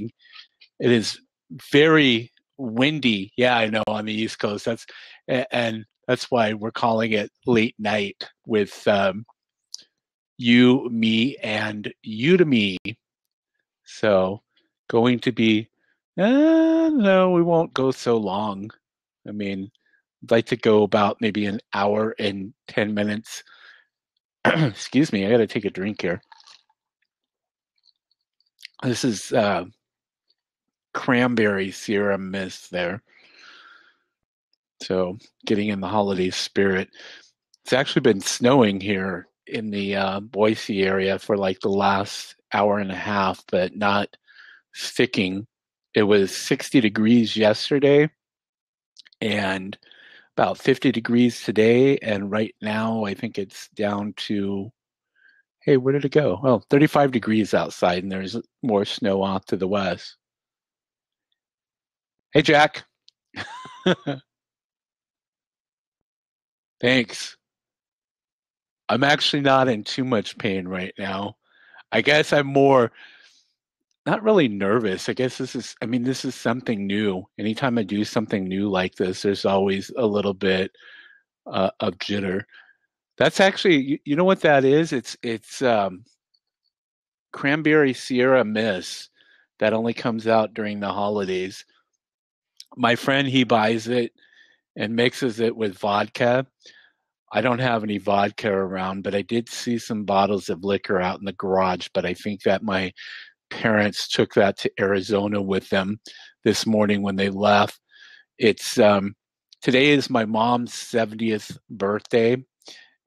snowing. It is very windy. Yeah, I know, on the East Coast. And that's why we're calling it late night with you, me, and Udemy. So going to be, no, we won't go so long. I mean, I'd like to go about maybe an hour and 10 minutes. Excuse me, I got to take a drink here. This is cranberry Sierra Mist there. So getting in the holiday spirit. It's actually been snowing here in the Boise area for like the last hour and a half, but not sticking. It was 60 degrees yesterday and about 50 degrees today. And right now, I think it's down to, hey, where did it go? Oh, 35 degrees outside, and there's more snow off to the west. Hey, Jack. Thanks. I'm actually not in too much pain right now. I guess I'm more not really nervous. I guess this is something new. Anytime I do something new like this, there's always a little bit of jitter. That's actually, you know what that is? It's cranberry Sierra Mist that only comes out during the holidays. My friend, he buys it and mixes it with vodka. I don't have any vodka around, but I did see some bottles of liquor out in the garage, but I think that my parents took that to Arizona with them this morning when they left. It's today is my mom's 70th birthday,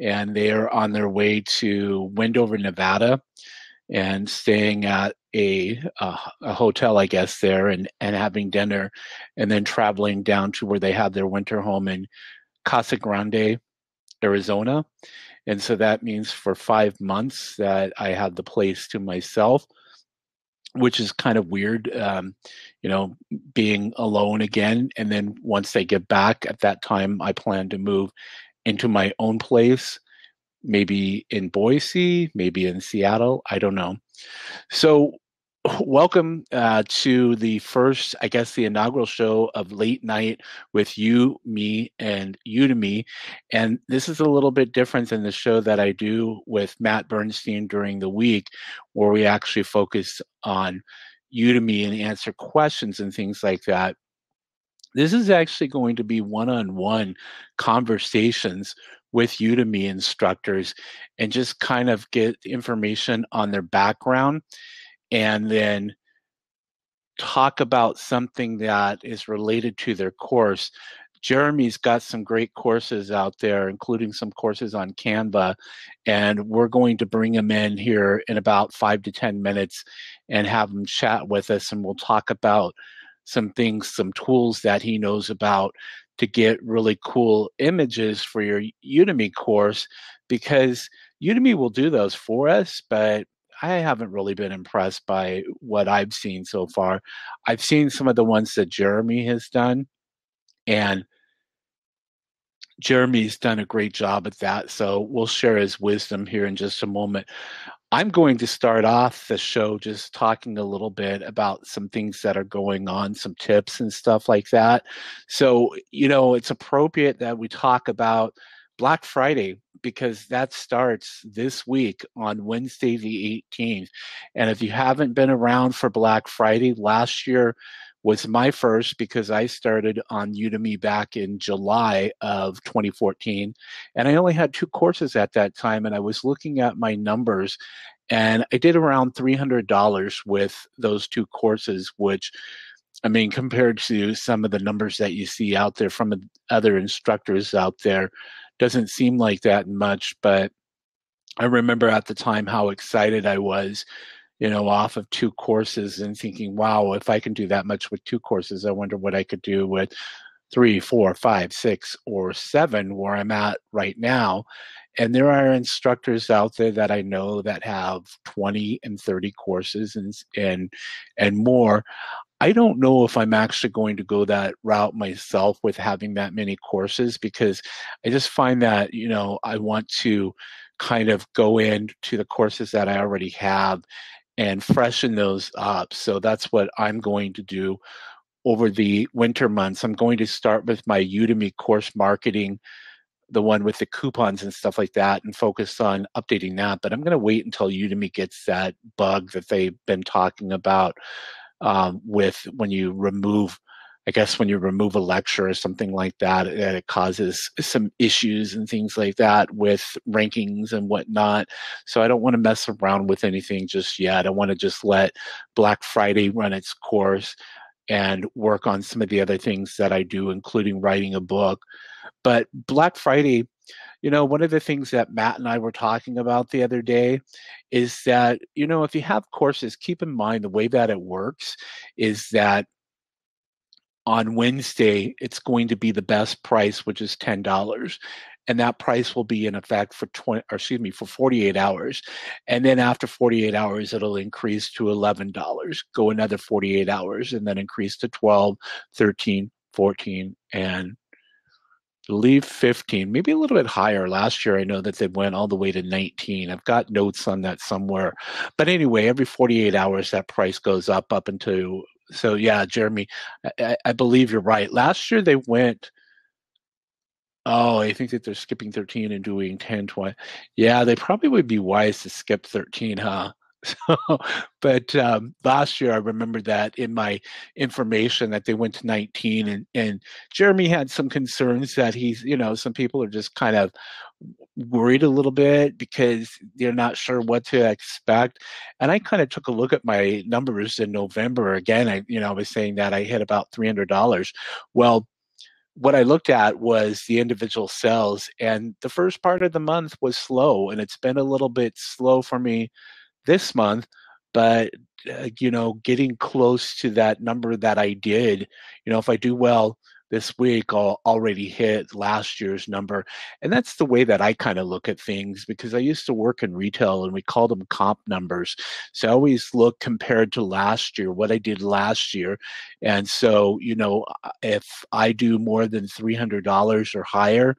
and they are on their way to Wendover, Nevada, and staying at a hotel, I guess, there, and having dinner, and then traveling down to where they have their winter home in Casa Grande, Arizona. And so that means for 5 months that I had the place to myself, which is kind of weird, being alone again. And then once they get back, at that time, I plan to move into my own place, maybe in Boise, maybe in Seattle. I don't know. So welcome to the first, I guess, the inaugural show of Late Night with You, Me, and Udemy. And this is a little bit different than the show that I do with Matt Bernstein during the week, where we actually focus on Udemy and answer questions and things like that. This is actually going to be one-on-one conversations with Udemy instructors and just kind of get information on their background and then talk about something that is related to their course. Jeremy's got some great courses out there, including some courses on Canva, and we're going to bring him in here in about 5 to 10 minutes and have him chat with us, and we'll talk about some things, some tools that he knows about to get really cool images for your Udemy course, because Udemy will do those for us, but I haven't really been impressed by what I've seen so far. I've seen some of the ones that Jeremy has done, and Jeremy's done a great job at that. So we'll share his wisdom here in just a moment. I'm going to start off the show just talking a little bit about some things that are going on, some tips and stuff like that. So, it's appropriate that we talk about Black Friday, because that starts this week on Wednesday the 18th. And if you haven't been around for Black Friday, last year was my first, because I started on Udemy back in July of 2014. And I only had 2 courses at that time. And I was looking at my numbers, and I did around $300 with those 2 courses, which, I mean, compared to some of the numbers that you see out there from other instructors out there, doesn't seem like that much. But I remember at the time how excited I was, off of 2 courses, and thinking, wow, if I can do that much with 2 courses, I wonder what I could do with 3, 4, 5, 6, or 7, where I'm at right now. And there are instructors out there that I know that have 20 and 30 courses and more. I don't know if I'm actually going to go that route myself with having that many courses, because I just find that, I want to kind of go into the courses that I already have and freshen those up. So that's what I'm going to do over the winter months. I'm going to start with my Udemy course marketing, the one with the coupons and stuff like that, and focus on updating that. But I'm going to wait until Udemy gets that bug that they've been talking about, with when you remove, I guess when you remove a lecture or something like that, it causes some issues and things like that with rankings and whatnot. So I don't want to mess around with anything just yet. I want to just let Black Friday run its course and work on some of the other things that I do, including writing a book. But Black Friday, one of the things that Matt and I were talking about the other day is that, if you have courses, keep in mind the way that it works is that on Wednesday, it's going to be the best price, which is $10. And that price will be in effect for 48 hours. And then after 48 hours, it'll increase to $11, go another 48 hours, and then increase to 12, 13, 14, and believe 15, maybe a little bit higher. Last year, I know that they went all the way to 19. I've got notes on that somewhere. But anyway, every 48 hours, that price goes up into. So yeah, Jeremy, I believe you're right. Last year they went. Oh, I think that they're skipping 13 and doing 10, 20. Yeah, they probably would be wise to skip 13, huh? So, but last year I remember that in my information that they went to 19, and Jeremy had some concerns that some people are just kind of worried a little bit because they're not sure what to expect. And I kind of took a look at my numbers in November. Again, I was saying that I hit about $300. Well, what I looked at was the individual sales, and the first part of the month was slow, and it's been a little bit slow for me this month, but getting close to that number that I did. If I do well this week, I'll already hit last year's number. And that's the way that I kind of look at things, because I used to work in retail and we called them comp numbers. So I always look compared to last year, what I did last year. And so, if I do more than $300 or higher,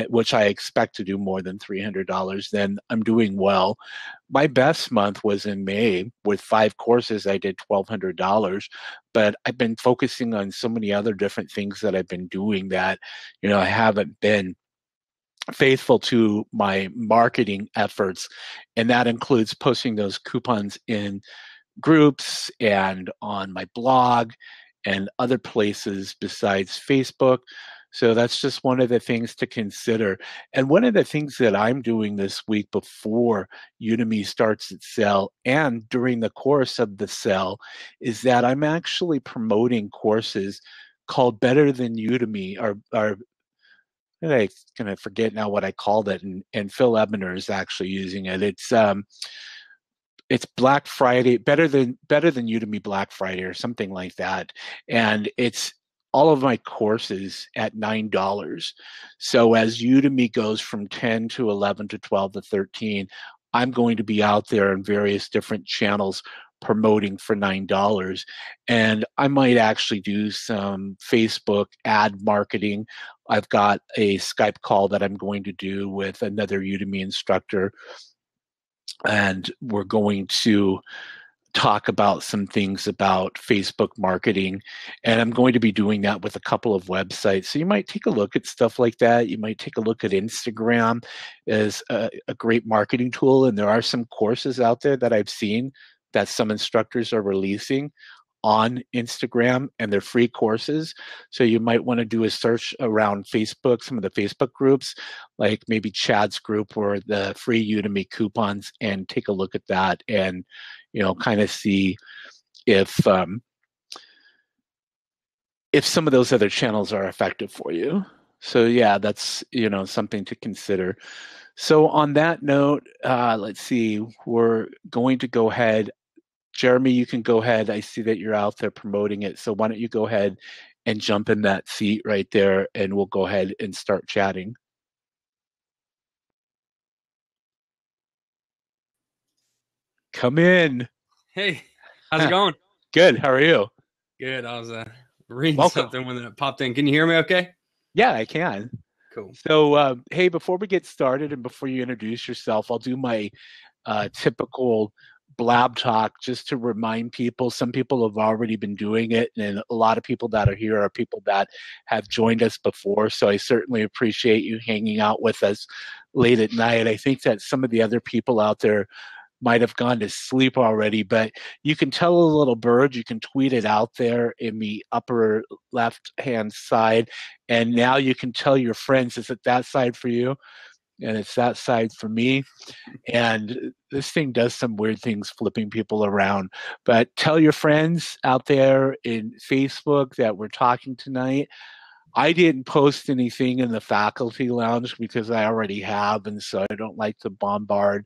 which I expect to do more than $300, then I'm doing well. My best month was in May with 5 courses. I did $1,200, but I've been focusing on so many other different things that I've been doing that, I haven't been faithful to my marketing efforts. And that includes posting those coupons in groups and on my blog and other places besides Facebook. So that's just one of the things to consider. And one of the things that I'm doing this week before Udemy starts its sale and during the course of the sale is that I'm actually promoting courses called Better Than Udemy, or I'm going to forget now what I called it, and Phil Ebner is actually using it. It's Black Friday, better than Udemy Black Friday or something like that, and it's all of my courses at $9. So as Udemy goes from 10 to 11 to 12 to 13, I'm going to be out there in various different channels promoting for $9. And I might actually do some Facebook ad marketing. I've got a Skype call that I'm going to do with another Udemy instructor, and we're going to talk about some things about Facebook marketing. And I'm going to be doing that with a couple of websites. So you might take a look at stuff like that. You might take a look at Instagram as a great marketing tool. And there are some courses out there that I've seen that some instructors are releasing on Instagram, and they're free courses. So you might want to do a search around Facebook, some of the Facebook groups, like maybe Chad's group or the free Udemy coupons, and take a look at that and, kind of see if some of those other channels are effective for you. So yeah, that's, something to consider. So on that note, let's see, we're going to go ahead. Jeremy, you can go ahead. I see that you're out there promoting it. So why don't you go ahead and jump in that seat right there, and we'll go ahead and start chatting. Come in. Hey, how's it going? Good. How are you? Good. I was reading Welcome. something when it popped in. Can you hear me okay? Yeah, I can. Cool. So, hey, before we get started and before you introduce yourself, I'll do my typical blab talk just to remind people. Some people have already been doing it, and a lot of people that are here are people that have joined us before. So I certainly appreciate you hanging out with us late at night. I think that some of the other people out there might have gone to sleep already, but you can tell a little bird, you can tweet it out there in the upper left hand side. And now you can tell your friends, is it that side for you? And it's that side for me. And this thing does some weird things, flipping people around. But tell your friends out there in Facebook that we're talking tonight. I didn't post anything in the faculty lounge because I already have, and so I don't like to bombard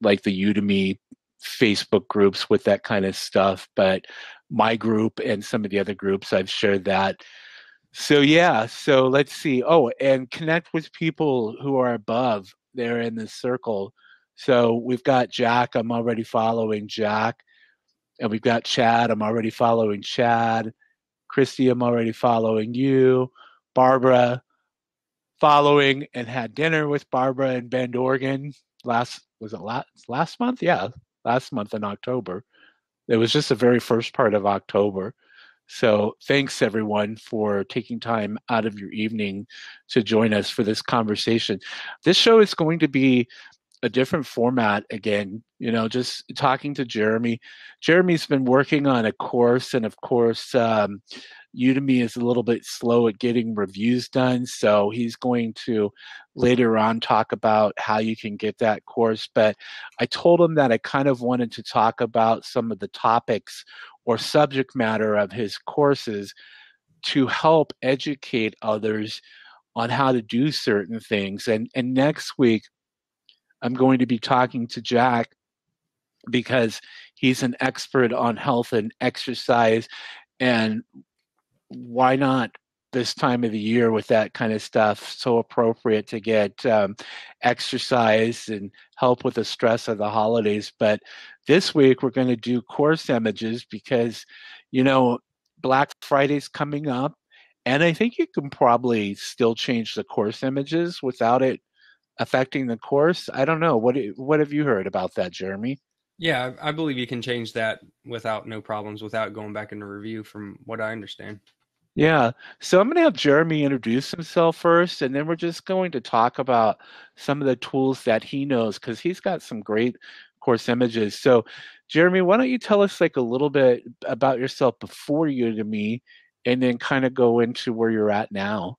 like the Udemy Facebook groups with that kind of stuff. But my group and some of the other groups, I've shared that. So yeah, so let's see. Oh, and connect with people who are above there in the circle. So we've got Jack. I'm already following Jack. And we've got Chad. I'm already following Chad. Christy, I'm already following you. Barbara, following and had dinner with Barbara in Bend, Oregon. Last month? Yeah, last month in October. It was just the very first part of October. So thanks everyone for taking time out of your evening to join us for this conversation. This show is going to be a different format again, just talking to Jeremy. Jeremy's been working on a course, and of course, Udemy is a little bit slow at getting reviews done. So he's going to later on talk about how you can get that course. But I told him that I kind of wanted to talk about some of the topics or subject matter of his courses to help educate others on how to do certain things. And next week, I'm going to be talking to Jack because he's an expert on health and exercise. And why not this time of the year with that kind of stuff? So appropriate to get exercise and help with the stress of the holidays. But this week we're going to do course images because, Black Friday's coming up. And I think you can probably still change the course images without it affecting the course. I don't know. What have you heard about that, Jeremy? Yeah, I believe you can change that without no problems, without going back into review, from what I understand. Yeah. So I'm going to have Jeremy introduce himself first, and then we're just going to talk about some of the tools that he knows because he's got some great course images. So, Jeremy, why don't you tell us like a little bit about yourself before Udemy, and then kind of go into where you're at now?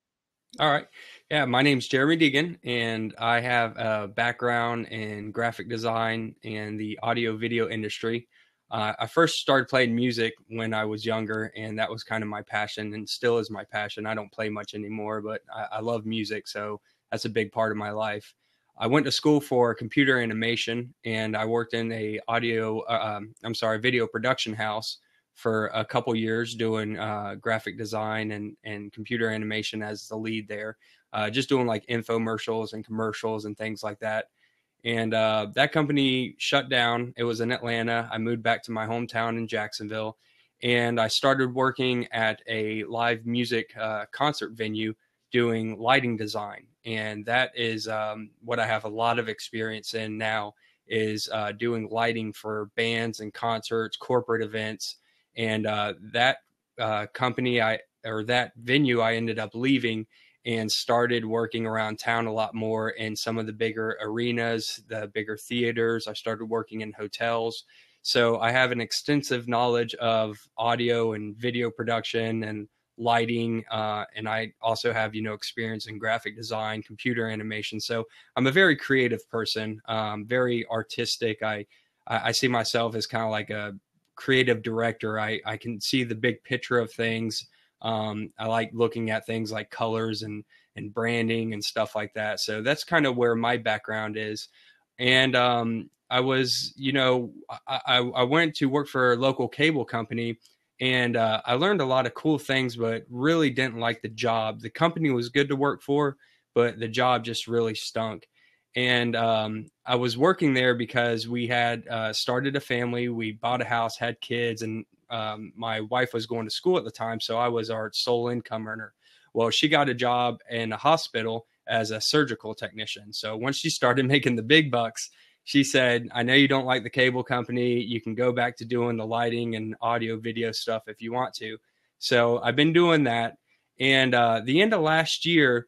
All right. Yeah, my name's Jeremy Deighan, and I have a background in graphic design and the audio video industry. I first started playing music when I was younger, and that was kind of my passion and still is my passion. I don't play much anymore, but I love music, so that's a big part of my life. I went to school for computer animation, and I worked in a video production house for a couple years doing graphic design and computer animation as the lead there, just doing like infomercials and commercials and things like that. And that company shut down. It was in Atlanta. I moved back to my hometown in Jacksonville, and I started working at a live music concert venue doing lighting design. And that is what I have a lot of experience in now, is doing lighting for bands and concerts, corporate events. And that that venue, I ended up leaving and started working around town a lot more in some of the bigger arenas, the bigger theaters. I started working in hotels. So I have an extensive knowledge of audio and video production and lighting. And I also have, experience in graphic design, computer animation. So I'm a very creative person, very artistic. I see myself as kind of like a creative director. I can see the big picture of things. I like looking at things like colors and branding and stuff like that. So that's kind of where my background is. And I was, I went to work for a local cable company, and I learned a lot of cool things, but really didn't like the job. The company was good to work for, but the job just really stunk. And I was working there because we had started a family. We bought a house, had kids, and my wife was going to school at the time, so I was our sole income earner. Well, she got a job in a hospital as a surgical technician. So once she started making the big bucks, she said, I know you don't like the cable company. You can go back to doing the lighting and audio video stuff if you want to. So I've been doing that. And the end of last year,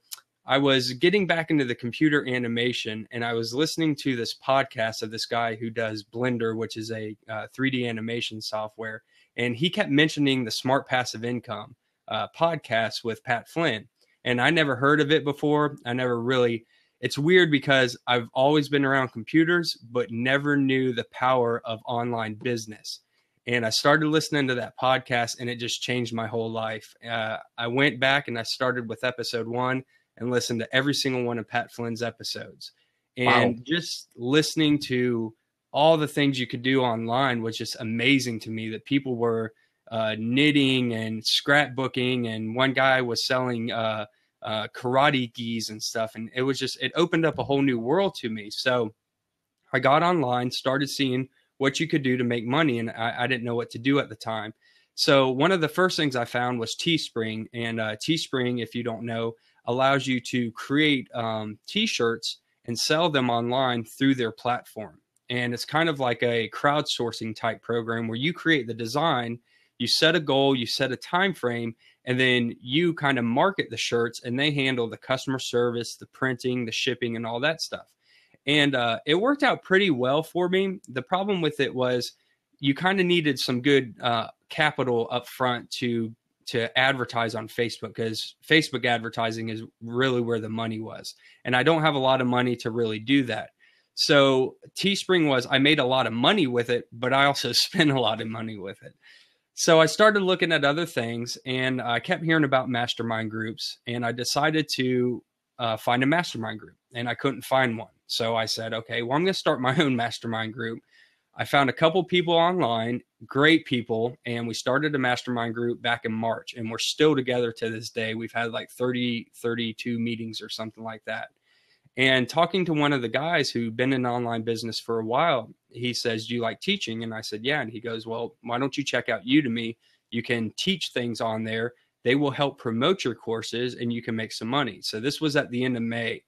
I was getting back into the computer animation, and I was listening to this podcast of this guy who does Blender, which is a 3D animation software. And he kept mentioning the Smart Passive Income podcast with Pat Flynn. And I never heard of it before. I never really, it's weird because I've always been around computers, but never knew the power of online business. And I started listening to that podcast, and it just changed my whole life. I went back and I started with episode 1 and listened to every single one of Pat Flynn's episodes. Wow. And just listening to all the things you could do online was just amazing to me, that people were knitting and scrapbooking, and one guy was selling karate gis and stuff. And it was just, it opened up a whole new world to me. So I got online, started seeing what you could do to make money, and I didn't know what to do at the time. So one of the first things I found was Teespring, and Teespring, if you don't know, allows you to create t-shirts and sell them online through their platform. And it's kind of like a crowdsourcing type program where you create the design, you set a goal, you set a time frame, and then you kind of market the shirts, and they handle the customer service, the printing, the shipping, and all that stuff. And it worked out pretty well for me. The problem with it was you kind of needed some good capital up front to advertise on Facebook, because Facebook advertising is really where the money was. And I don't have a lot of money to really do that. So Teespring was, I made a lot of money with it, but I also spent a lot of money with it. So I started looking at other things, and I kept hearing about mastermind groups, and I decided to find a mastermind group, and I couldn't find one. So I said, okay, well, I'm going to start my own mastermind group. I found a couple people online, great people, and we started a mastermind group back in March, and we're still together to this day. We've had like 32 meetings or something like that. And talking to one of the guys who'd been in online business for a while, he says, do you like teaching? And I said, yeah. And he goes, well, why don't you check out Udemy? You can teach things on there. They will help promote your courses, and you can make some money. So this was at the end of May.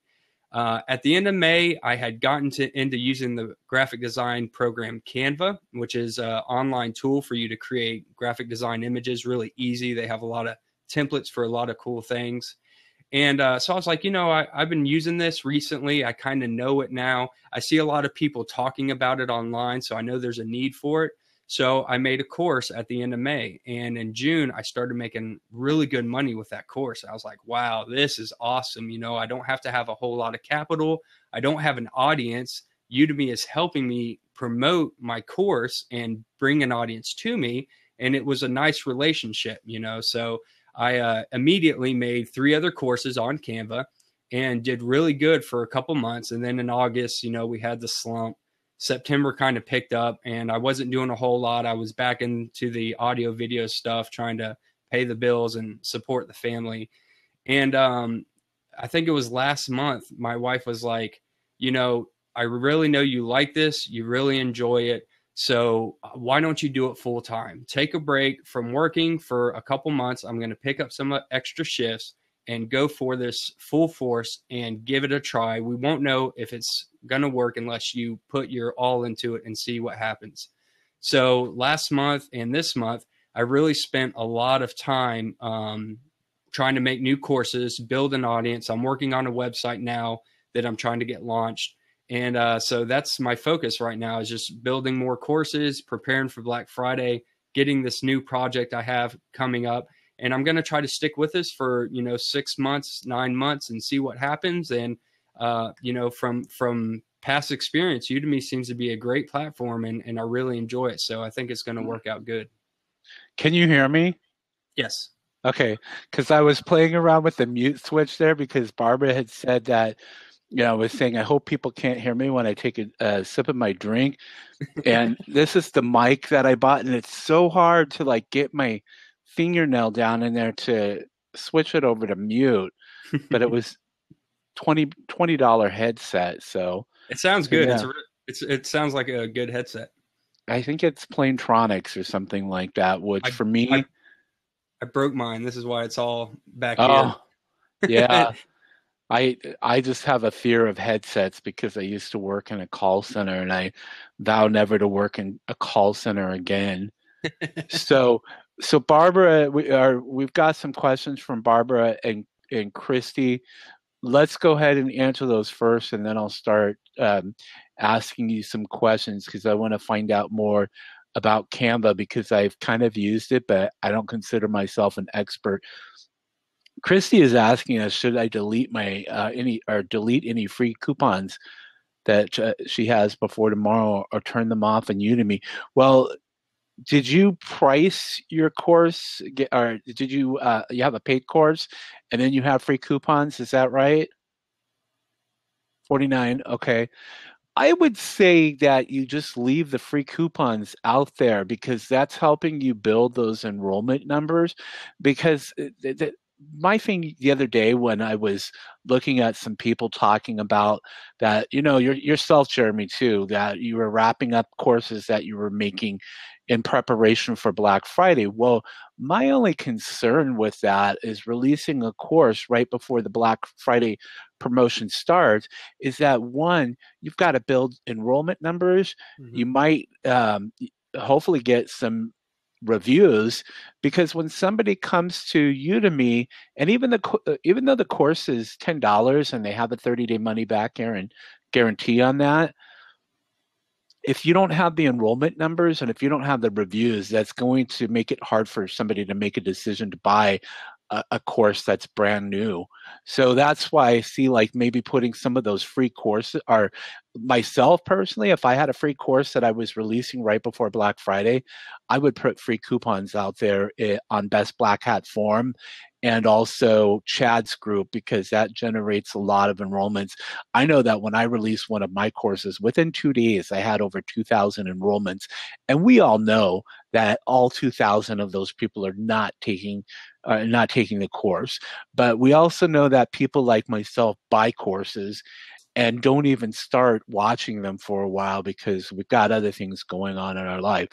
At the end of May, I had gotten into using the graphic design program Canva, which is an online tool for you to create graphic design images really easy. They have a lot of templates for a lot of cool things. And so I was like, I've been using this recently. I kind of know it now. I see a lot of people talking about it online, so I know there's a need for it. So I made a course at the end of May. And in June, I started making really good money with that course. I was like, wow, this is awesome. I don't have to have a whole lot of capital. I don't have an audience. Udemy is helping me promote my course and bring an audience to me. And it was a nice relationship, So I immediately made 3 other courses on Canva and did really good for a couple months. And then in August, we had the slump. September kind of picked up, and I wasn't doing a whole lot. I was back into the audio video stuff, trying to pay the bills and support the family. And I think it was last month, my wife was like, I really know you like this. You really enjoy it. So why don't you do it full time? Take a break from working for a couple months. I'm going to pick up some extra shifts and go for this full force and give it a try. We won't know if it's going to work unless you put your all into it and see what happens. So last month and this month, I really spent a lot of time trying to make new courses, build an audience. I'm working on a website now that I'm trying to get launched. And so that's my focus right now, is just building more courses, preparing for Black Friday, getting this new project I have coming up. And I'm going to try to stick with this for, 6 months, 9 months, and see what happens. And, from past experience, Udemy seems to be a great platform, and I really enjoy it. So I think it's going to work out good. Can you hear me? Yes. Okay. Because I was playing around with the mute switch there, because Barbara had said that, I was saying, I hope people can't hear me when I take a sip of my drink. And this is the mic that I bought, and it's so hard to get my fingernail down in there to switch it over to mute. But it was $20 headset. So it sounds good. Yeah. It sounds like a good headset. I think it's Planetronics or something like that, which for me, I broke mine. This is why it's all back here. Yeah. I just have a fear of headsets because I used to work in a call center, and I vow never to work in a call center again. So so Barbara, we've got some questions from Barbara and Christy. Let's go ahead and answer those first, and then I'll start asking you some questions because I want to find out more about Canva because I've kind of used it, but I don't consider myself an expert. Christy is asking us, should I delete my delete any free coupons that she has before tomorrow, or turn them off in Udemy? Well, did you price your course, or did you you have a paid course and then you have free coupons? Is that right? 49. Okay. I would say that you just leave the free coupons out there because that's helping you build those enrollment numbers. Because my thing the other day when I was looking at some people talking about that, yourself, Jeremy, too, that you were wrapping up courses that you were making in preparation for Black Friday. Well, my only concern with that is releasing a course right before the Black Friday promotion starts is that one, you've got to build enrollment numbers. Mm-hmm. You might hopefully get some reviews because when somebody comes to Udemy, and even though the course is $10 and they have a 30-day money back guarantee on that, if you don't have the enrollment numbers and if you don't have the reviews, that's going to make it hard for somebody to make a decision to buy a course that's brand new. So that's why I see like maybe putting some of those free courses, or myself personally, if I had a free course that I was releasing right before Black Friday, I would put free coupons out there on Best Black Hat Forum and also Chad's group because that generates a lot of enrollments. I know that when I released one of my courses, within 2 days, I had over 2,000 enrollments. And we all know that all 2,000 of those people are not taking the course. But we also know that people like myself buy courses and don't even start watching them for a while because we've got other things going on in our life.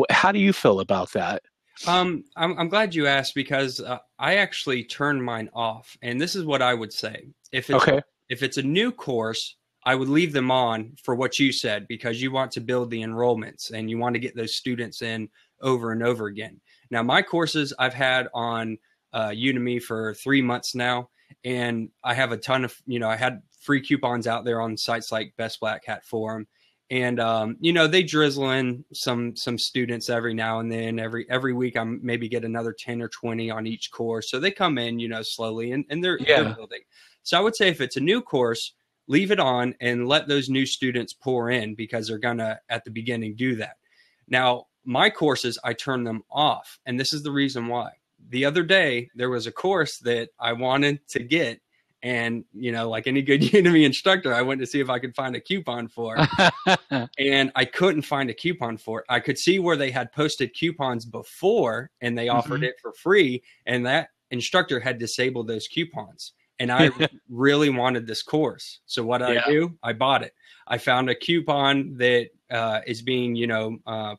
How do you feel about that? I'm glad you asked because I actually turned mine off, and this is what I would say: Okay. if it's a new course, I would leave them on for what you said because you want to build the enrollments and you want to get those students in over and over again. Now, my courses I've had on Udemy for 3 months now, and I have a ton of I had free coupons out there on sites like Best Black Hat Forum. And they drizzle in some students every now and then. Every week, I maybe get another 10 or 20 on each course. So they come in, slowly, and they're Yeah. building. So I would say if it's a new course, leave it on and let those new students pour in because they're gonna at the beginning do that. Now, my courses, I turn them off, and this is the reason why. The other day, there was a course that I wanted to get. And, like any good Udemy instructor, I went to see if I could find a coupon for it. And I couldn't find a coupon for it. I could see where they had posted coupons before and they offered Mhm. it for free. And that instructor had disabled those coupons. And I really wanted this course. So what did I Yeah. do? I bought it. I found a coupon that is being,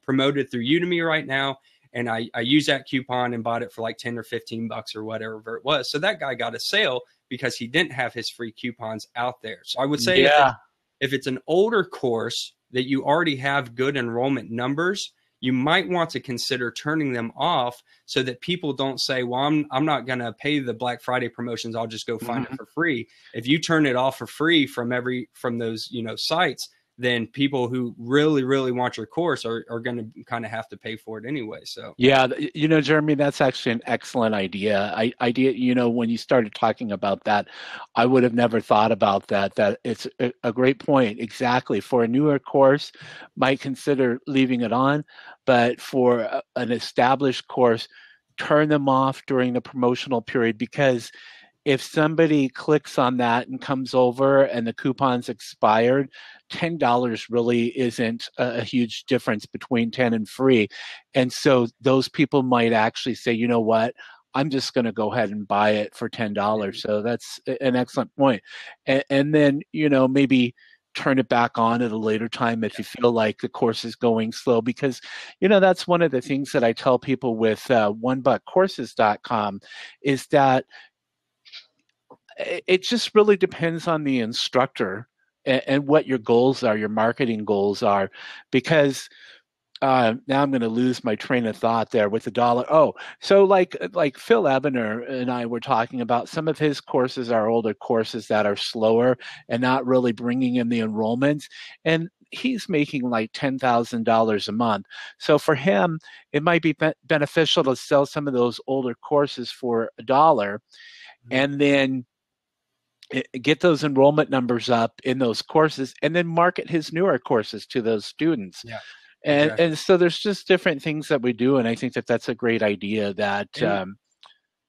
promoted through Udemy right now. And I used that coupon and bought it for like 10 or 15 bucks or whatever it was. So that guy got a sale because he didn't have his free coupons out there. So I would say Yeah. if it's an older course that you already have good enrollment numbers, you might want to consider turning them off so that people don't say, well, I'm not going to pay the Black Friday promotions. I'll just go find it Mhm. for free. If you turn it off for free from those, sites, then people who really, really want your course are going to kind of have to pay for it anyway. So, Yeah, Jeremy, that's actually an excellent idea. When you started talking about that, I would have never thought about that. That it's a great point. Exactly. For a newer course, might consider leaving it on, but for an established course, turn them off during the promotional period because if somebody clicks on that and comes over and the coupon's expired, $10 really isn't a huge difference between 10 and free. And so those people might actually say, you know what, I'm just going to go ahead and buy it for $10. So that's an excellent point. And then, maybe turn it back on at a later time if you feel like the course is going slow because that's one of the things that I tell people with onebuckcourses.com is that it just really depends on the instructor and what your goals are, your marketing goals are, because now I'm going to lose my train of thought there with the dollar. Oh, so like Phil Ebener and I were talking about, some of his courses are older courses that are slower and not really bringing in the enrollments, and he's making like $10,000 a month. So for him, it might be beneficial to sell some of those older courses for $1, Mhm. and then get those enrollment numbers up in those courses, and then market his newer courses to those students. Yeah, exactly. And so there's just different things that we do, and I think that that's a great idea, that And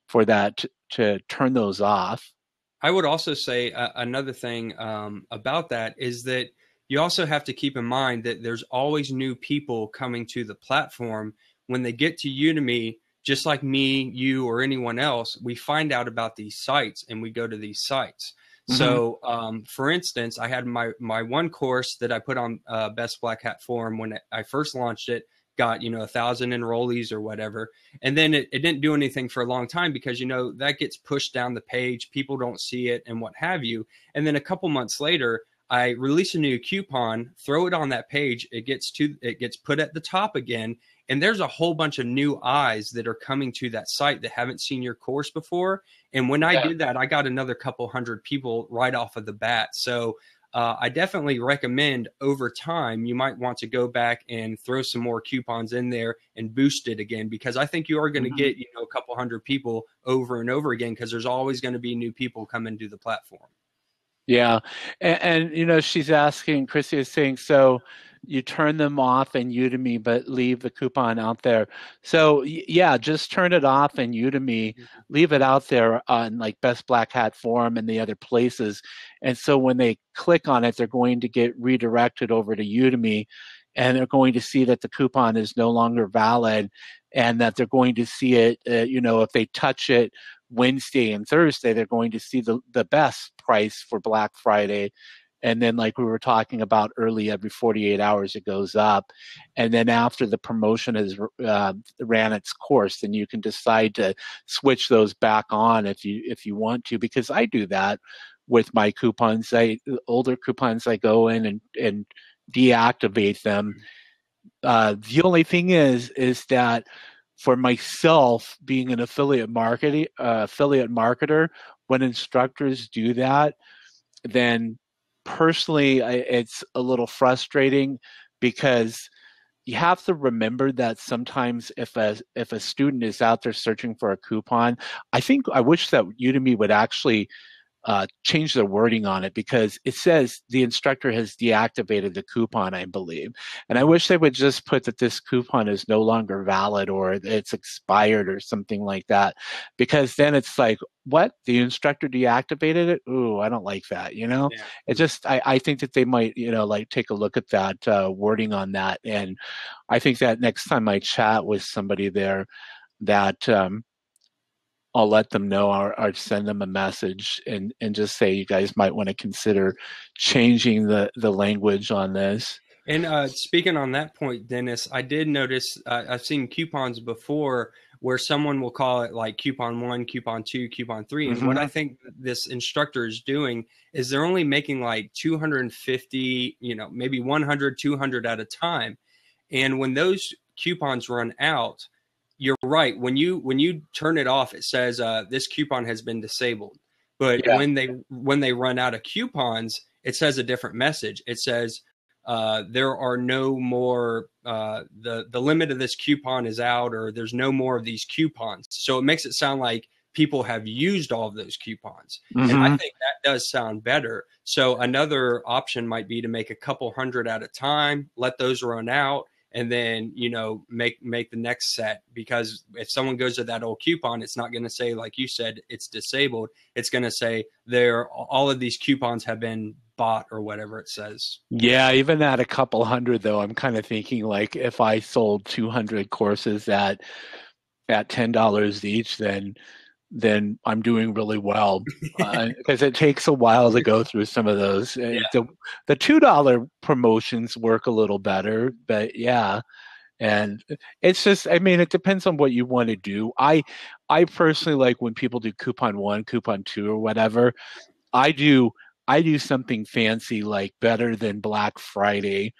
for that to turn those off. I would also say another thing about that is that you also have to keep in mind that there's always new people coming to the platform. When they get to Udemy, just like me, you, or anyone else, we find out about these sites and we go to these sites. Hmm. So, for instance, I had my one course that I put on Best Black Hat Forum when I first launched it, got 1,000 enrollees or whatever, and then it didn't do anything for a long time because that gets pushed down the page, people don't see it and what have you. And then a couple months later, I release a new coupon, throw it on that page, it gets put at the top again, and there's a whole bunch of new eyes that are coming to that site that haven't seen your course before. And when I Yeah. did that, I got another couple hundred people right off of the bat. So I definitely recommend over time, you might want to go back and throw some more coupons in there and boost it again, because I think you are going to Hmm. get, a couple hundred people over and over again, because there's always going to be new people coming to the platform. Yeah, she's asking, Chrissy is saying, so you turn them off in Udemy, but leave the coupon out there. So yeah, just turn it off in Udemy, leave it out there on like Best Black Hat Forum and the other places. And so when they click on it, they're going to get redirected over to Udemy, and they're going to see that the coupon is no longer valid, and that they're going to see it, if they touch it Wednesday and Thursday, they're going to see the best price for Black Friday. And then, like we were talking about early, every 48 hours it goes up. And then after the promotion has ran its course, then you can decide to switch those back on if you want to. Because I do that with my coupons. Older coupons, I go in and deactivate them. The only thing is that for myself, being an affiliate marketer, when instructors do that, then personally, it's a little frustrating, because you have to remember that sometimes if a student is out there searching for a coupon, I wish that Udemy would actually change the wording on it, because it says the instructor has deactivated the coupon, I believe. And I wish they would just put that this coupon is no longer valid, or it's expired, or something like that. Because then it's like, what? The instructor deactivated it? Ooh, I don't like that, Yeah. It just, I think that they might, like take a look at that wording on that. And I think that next time I chat with somebody there, that I'll let them know, or send them a message, and just say, you guys might want to consider changing the language on this. And speaking on that point, Dennis, I did notice I've seen coupons before where someone will call it like coupon one, coupon two, coupon three. And what I Hmm. think this instructor is doing is they're only making like 250, maybe 100, 200 at a time. And when those coupons run out, you're right. When you turn it off, it says this coupon has been disabled. But Yeah. when they run out of coupons, it says a different message. It says there are no more the limit of this coupon is out, or there's no more of these coupons. So it makes it sound like people have used all of those coupons, and I Hmm. think that does sound better. So another option might be to make a couple hundred at a time, let those run out, and then make the next set. Because if someone goes to that old coupon, it's not going to say, like you said, it's disabled. It's going to say there all of these coupons have been bought, or whatever it says. Yeah, even at a couple hundred, though, I'm kind of thinking, like, if I sold 200 courses at $10 each, then I'm doing really well, because it takes a while to go through some of those. Yeah. The $2 promotions work a little better, but yeah. And it's just, I mean, it depends on what you want to do. I personally like when people do coupon one, coupon two, or whatever. I do I do something fancy like better than Black Friday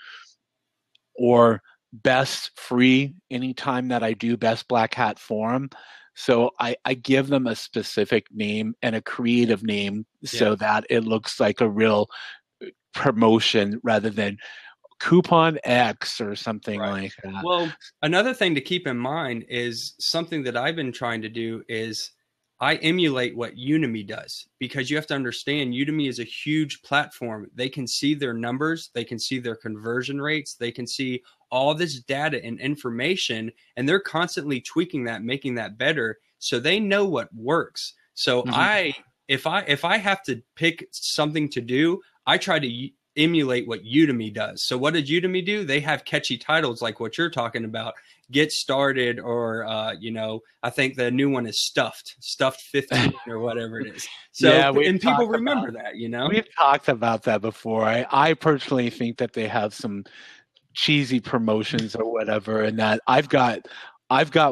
or best free anytime that I do best Black Hat forum. So I give them a specific name and a creative name Yeah. so that it looks like a real promotion rather than coupon X or something Right. like that. Well, another thing to keep in mind is something that I've been trying to do is I emulate what Udemy does, because you have to understand Udemy is a huge platform. They can see their numbers, they can see their conversion rates, they can see all this data and information, and they're constantly tweaking that, making that better. So they know what works. So Mhm. if I have to pick something to do, I try to emulate what Udemy does. So what did Udemy do? They have catchy titles like what you're talking about, Get Started, or I think the new one is Stuffed 15 or whatever it is. So Yeah, and people remember that. we've talked about that before. I personally think that they have some cheesy promotions or whatever, and that I've got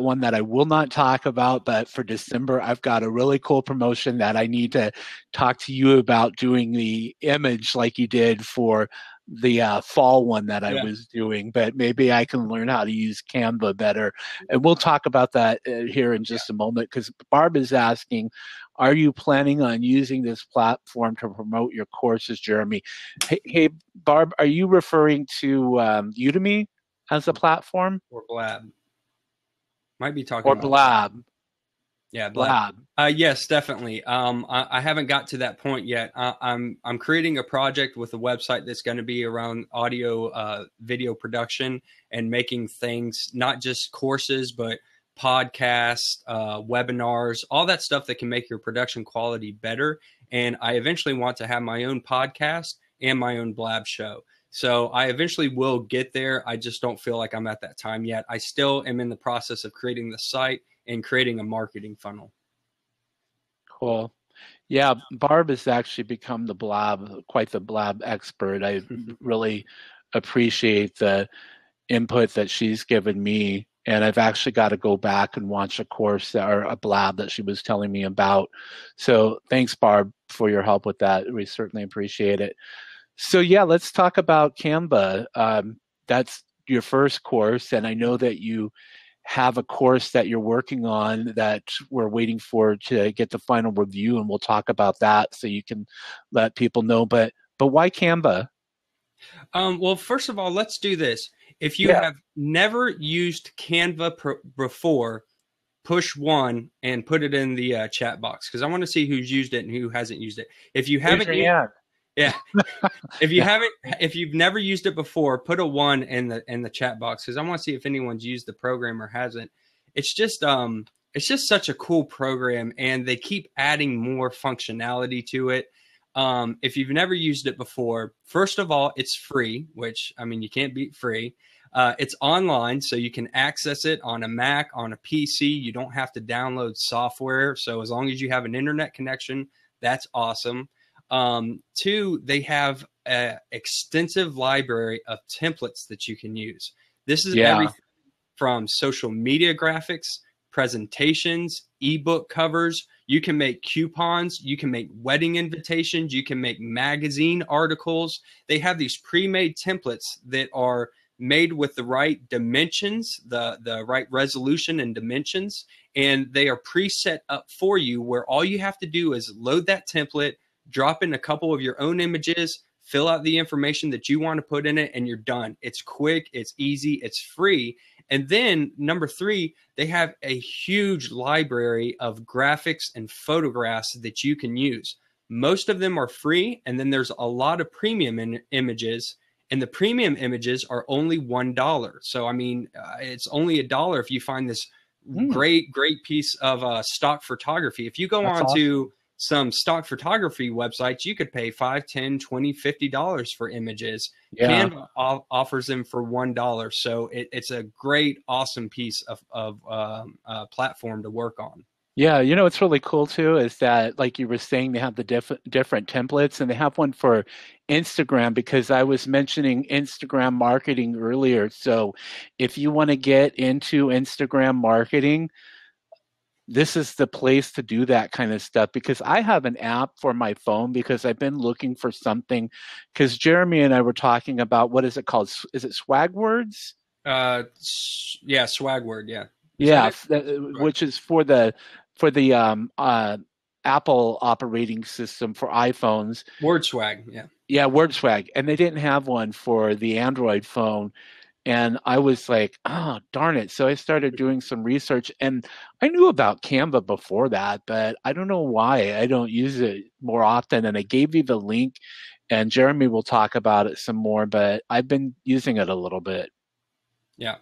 one that I will not talk about, but for December I've got a really cool promotion that I need to talk to you about, doing the image like you did for the fall one that I Yeah. was doing, but maybe I can learn how to use Canva better. And we'll talk about that here in Yeah. just a moment, because Barb is asking, are you planning on using this platform to promote your courses, Jeremy? Hey, Barb, are you referring to Udemy as a platform Or Blab. Might be talking or about Blab. Blab? Yeah, Blab. Blab. Yes, definitely. I haven't got to that point yet. I'm creating a project with a website that's going to be around audio, video production, and making things not just courses, but podcasts, webinars, all that stuff that can make your production quality better. And I eventually want to have my own podcast and my own Blab show. So I eventually will get there. I just don't feel like I'm at that time yet. I still am in the process of creating the site and creating a marketing funnel. Cool. Yeah, Barb has actually become the Blab, quite the Blab expert. I really appreciate the input that she's given me. And I've actually got to go back and watch a course or a Blab that she was telling me about. So thanks, Barb, for your help with that. We certainly appreciate it. So yeah, let's talk about Canva. That's your first course, and I know that you have a course that you're working on that we're waiting for to get the final review, and we'll talk about that so you can let people know. But why Canva? Well, first of all, let's do this. If you Yeah, have never used Canva before, push one and put it in the chat box, because I want to see who's used it and who hasn't used it. If you raise haven't your used, hand. yeah, Yeah, if you've never used it before, put a one in the chat box, because I want to see if anyone's used the program or hasn't. It's just such a cool program, and they keep adding more functionality to it. If you've never used it before, first of all, it's free, which, I mean, you can't beat free. It's online, so you can access it on a Mac, on a PC. You don't have to download software. So as long as you have an internet connection, that's awesome. Two, they have an extensive library of templates that you can use. This is yeah, everything from social media graphics, presentations, ebook covers. You can make coupons, you can make wedding invitations, you can make magazine articles. They have these pre-made templates that are made with the right dimensions, the right resolution and dimensions, and they are preset up for you, where all you have to do is load that template, drop in a couple of your own images, fill out the information that you want to put in it, and you're done. It's quick, it's easy, it's free. And then number three, they have a huge library of graphics and photographs that you can use. Most of them are free, and then there's a lot of premium images, and the premium images are only $1. So I mean, it's only $1 if you find this Hmm, great piece of stock photography. If you go that's on awesome. to some stock photography websites, you could pay 5, 10, 20, $50 for images. Yeah. Canva offers them for $1. So it's a great, awesome piece of platform to work on. Yeah, you know what's really cool too is that, like you were saying, they have the different templates, and they have one for Instagram because I was mentioning Instagram marketing earlier. So, if you want to get into Instagram marketing, this is the place to do that kind of stuff because I have an app for my phone because I've been looking for something because Jeremy and I were talking about what is it called? Is it Swag Words? Yeah, Swagword. Yeah, is that Yeah, it? Swag. which is for the Apple operating system for iPhones. Word Swag. Yeah. Yeah, WordSwag, and they didn't have one for the Android phone. And I was like, oh, darn it. So I started doing some research, and I knew about Canva before that, but I don't know why I don't use it more often. And I gave you the link, and Jeremy will talk about it some more, but I've been using it a little bit. Yeah.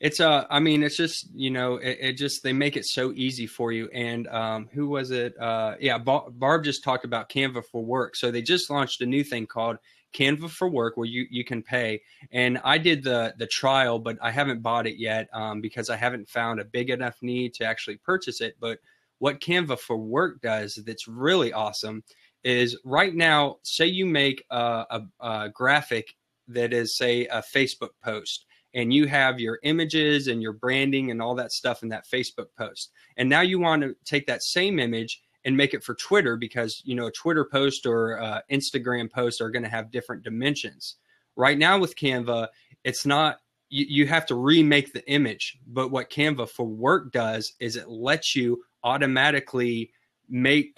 It's I mean, it's just, it just, they make it so easy for you. And who was it? Yeah, Barb just talked about Canva for Work. So they just launched a new thing called Canva for Work where you can pay. And I did the trial, but I haven't bought it yet because I haven't found a big enough need to actually purchase it. But what Canva for Work does that's really awesome is right now, say you make a graphic that is, say, a Facebook post, and you have your images and your branding and all that stuff in that Facebook post. And now you want to take that same image and make it for Twitter because, a Twitter post or Instagram post are going to have different dimensions. Right now with Canva, it's not, you have to remake the image. But what Canva for Work does is it lets you automatically make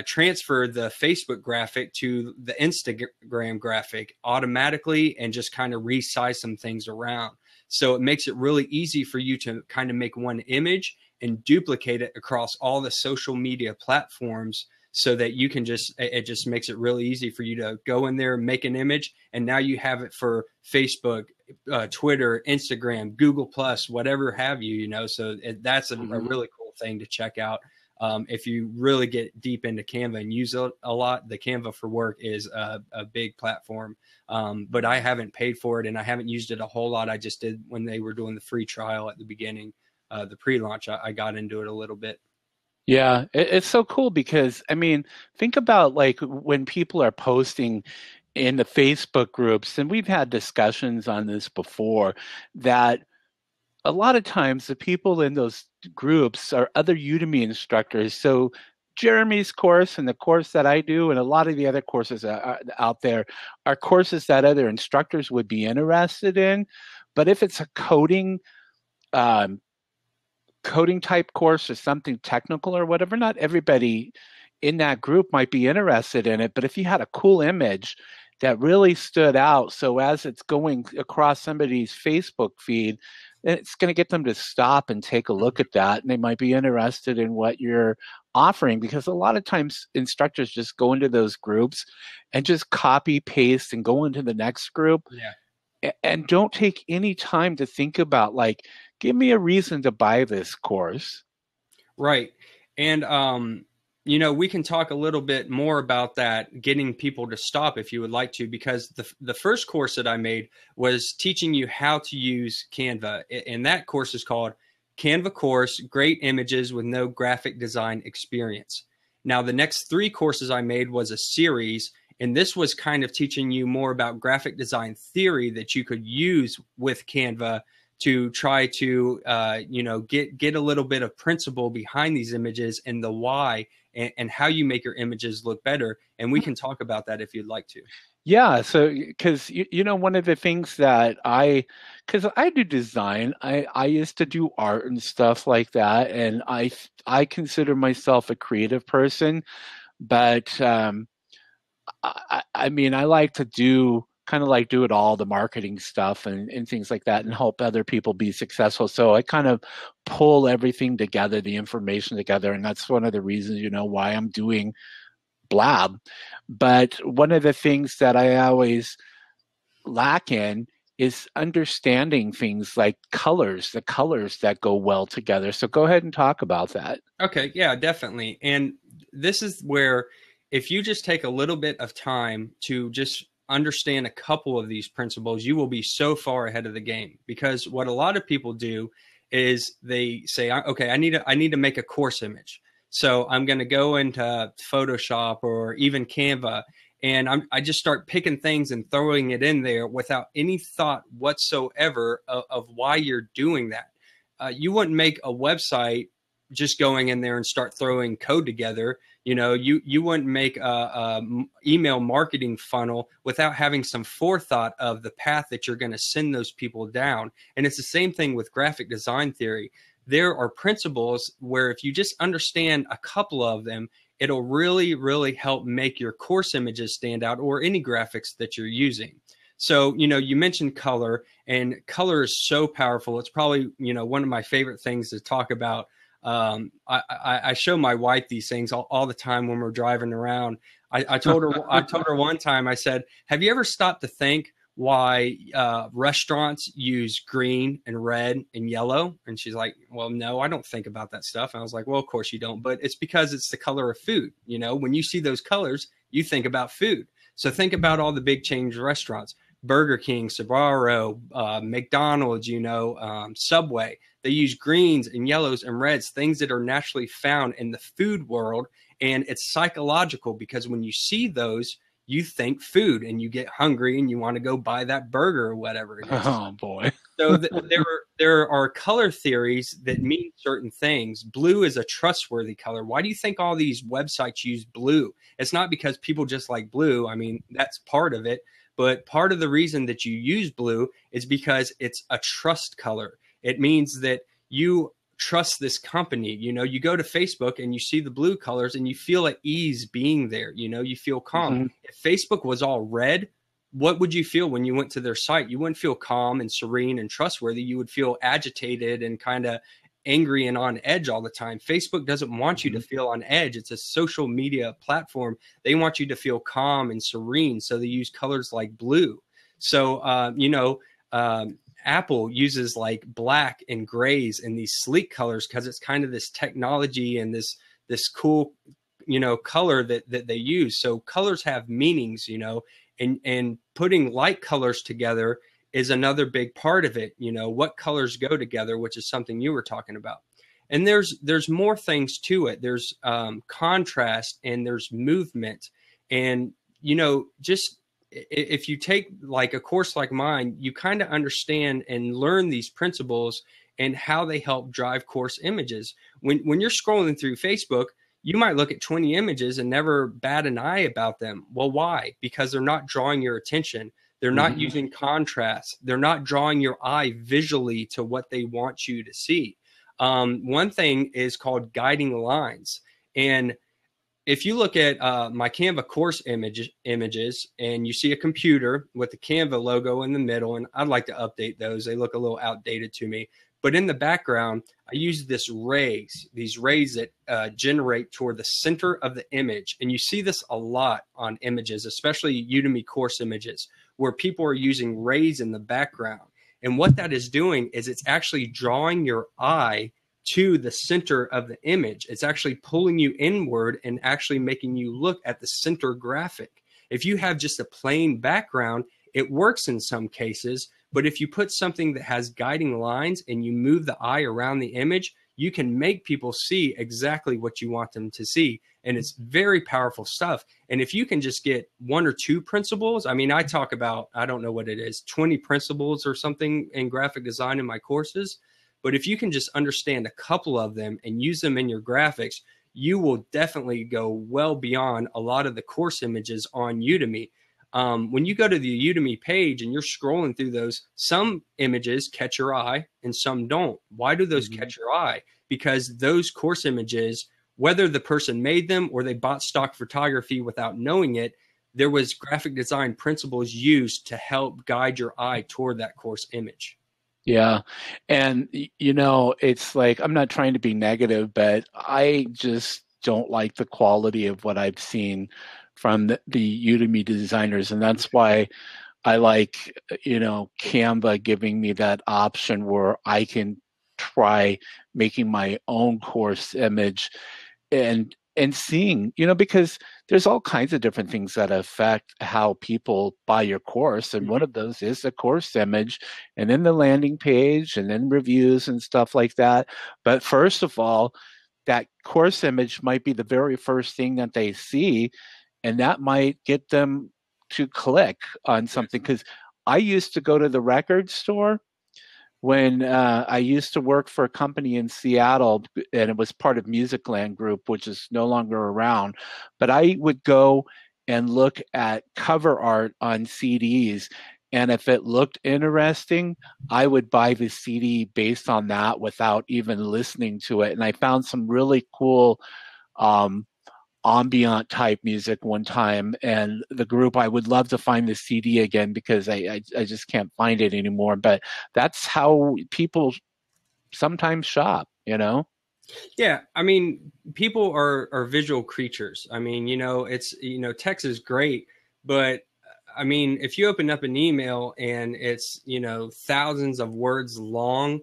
transfer the Facebook graphic to the Instagram graphic automatically and just kind of resize some things around. So it makes it really easy for you to kind of make one image and duplicate it across all the social media platforms so that you can just, it just makes it really easy for you to go in there, make an image, and now you have it for Facebook, Twitter, Instagram, Google Plus, whatever have you, so that's a Mhm. really cool thing to check out. If you really get deep into Canva and use it a lot, the Canva for Work is a big platform. But I haven't paid for it and I haven't used it a whole lot. I just did when they were doing the free trial at the beginning, the pre-launch. I got into it a little bit. Yeah, it's so cool because I mean, think about like when people are posting in the Facebook groups, and we've had discussions on this before, that a lot of times the people in those groups are other Udemy instructors. So Jeremy's course and the course that I do, and a lot of the other courses that are out there are courses that other instructors would be interested in. But if it's a um, coding type course or something technical or whatever, not everybody in that group might be interested in it. But if you had a cool image that really stood out, so as it's going across somebody's Facebook feed, it's going to get them to stop and take a look at that. And they might be interested in what you're offering because a lot of times instructors just go into those groups and just copy, paste, and go into the next group Yeah. and don't take any time to think about like give me a reason to buy this course. Right. And, we can talk a little bit more about that, getting people to stop if you would like to, because the first course that I made was teaching you how to use Canva. And that course is called Canva Course, Great Images with No Graphic Design Experience. Now, the next three courses I made was a series, and this was kind of teaching you more about graphic design theory that you could use with Canva to try to get a little bit of principle behind these images and the why and how you make your images look better. And we can talk about that if you'd like to. Yeah, so because one of the things that because I do design, I used to do art and stuff like that, and I consider myself a creative person, but I mean, I like to do kind of like do it all the marketing stuff and things like that and Mhm. help other people be successful. So I kind of pull everything together, the information together. And that's one of the reasons, why I'm doing Blab. But one of the things that I always lack in is understanding things like colors, the colors that go well together. So go ahead and talk about that. Okay, yeah, definitely. And this is where if you just take a little bit of time to just understand a couple of these principles, you will be so far ahead of the game. Because what a lot of people do is they say, okay, I need to make a course image. So I'm going to go into Photoshop or even Canva, and I just start picking things and throwing it in there without any thought whatsoever of why you're doing that. You wouldn't make a website just going in there and start throwing code together. You know, you wouldn't make a email marketing funnel without having some forethought of the path that you're going to send those people down. And it's the same thing with graphic design theory. There are principles where if you just understand a couple of them, it'll really, really help make your course images stand out, or any graphics that you're using. So, you know, you mentioned color, and color is so powerful. It's probably, you know, one of my favorite things to talk about. I show my wife these things all the time when we're driving around. I told her one time, I said, have you ever stopped to think why restaurants use green and red and yellow? And she's like, well, no, I don't think about that stuff. And I was like, well, of course you don't, but it's because it's the color of food. You know, when you see those colors, you think about food. So think about all the big chain restaurants, Burger King, Sbarro, McDonald's, you know, Subway. They use greens and yellows and reds, things that are naturally found in the food world. And it's psychological, because when you see those, you think food and you get hungry and you want to go buy that burger or whatever it is. Oh boy. So there are color theories that mean certain things. Blue is a trustworthy color. Why do you think all these websites use blue? It's not because people just like blue. I mean, that's part of it. But part of the reason that you use blue is because it's a trust color. It means that you trust this company. You know, you go to Facebook and you see the blue colors and you feel at ease being there. You know, you feel calm. Mm-hmm. If Facebook was all red, what would you feel when you went to their site? You wouldn't feel calm and serene and trustworthy. You would feel agitated and kind of angry and on edge all the time. Facebook doesn't want you to feel on edge. It's a social media platform. They want you to feel calm and serene. So they use colors like blue. So, you know, Apple uses like black and grays and these sleek colors because it's kind of this technology and this cool, you know, color that they use. So colors have meanings, you know, and putting light colors together is another big part of it. You know, what colors go together, which is something you were talking about. And there's more things to it. There's contrast and there's movement. And, you know, just if you take like a course like mine, you kind of understand and learn these principles and how they help drive course images. When you're scrolling through Facebook, you might look at 20 images and never bat an eye about them. Well, why? Because they're not drawing your attention. They're not using contrast. They're not drawing your eye visually to what they want you to see. One thing is called guiding lines. And if you look at my Canva course images and you see a computer with the Canva logo in the middle, and I'd like to update those. They look a little outdated to me. But in the background, I use these rays that generate toward the center of the image. And you see this a lot on images, especially Udemy course images, where people are using rays in the background. And what that is doing is it's actually drawing your eye to the center of the image. It's actually pulling you inward and actually making you look at the center graphic. If you have just a plain background, it works in some cases, but if you put something that has guiding lines and you move the eye around the image, you can make people see exactly what you want them to see. And it's very powerful stuff. And if you can just get one or two principles, I mean, I talk about, I don't know what it is, 20 principles or something in graphic design in my courses. But if you can just understand a couple of them and use them in your graphics, you will definitely go well beyond a lot of the course images on Udemy. When you go to the Udemy page and you're scrolling through those, some images catch your eye and some don't. Why do those catch your eye? Because those course images, whether the person made them or they bought stock photography without knowing it, there was graphic design principles used to help guide your eye toward that course image. Yeah. And, you know, it's like, I'm not trying to be negative, but I just don't like the quality of what I've seen from the Udemy designers. And that's why I like, you know, Canva giving me that option where I can try making my own course image. And and seeing, because there's all kinds of different things that affect how people buy your course. And one Mhm. of those is the course image, and then the landing page, and then reviews and stuff like that. But first of all, that course image might be the very first thing that they see, and that might get them to click on something. Mhm. Because I used to go to the record store when I used to work for a company in Seattle, and it was part of Musicland Group, which is no longer around. But I would go and look at cover art on CDs. And if it looked interesting, I would buy the CD based on that without even listening to it. And I found some really cool um, ambient type music one time, and the group, I would love to find the CD again because I just can't find it anymore. But that's how people sometimes shop. Yeah, I mean, people are visual creatures. I mean, it's text is great, but I mean, if you open up an email and it's thousands of words long,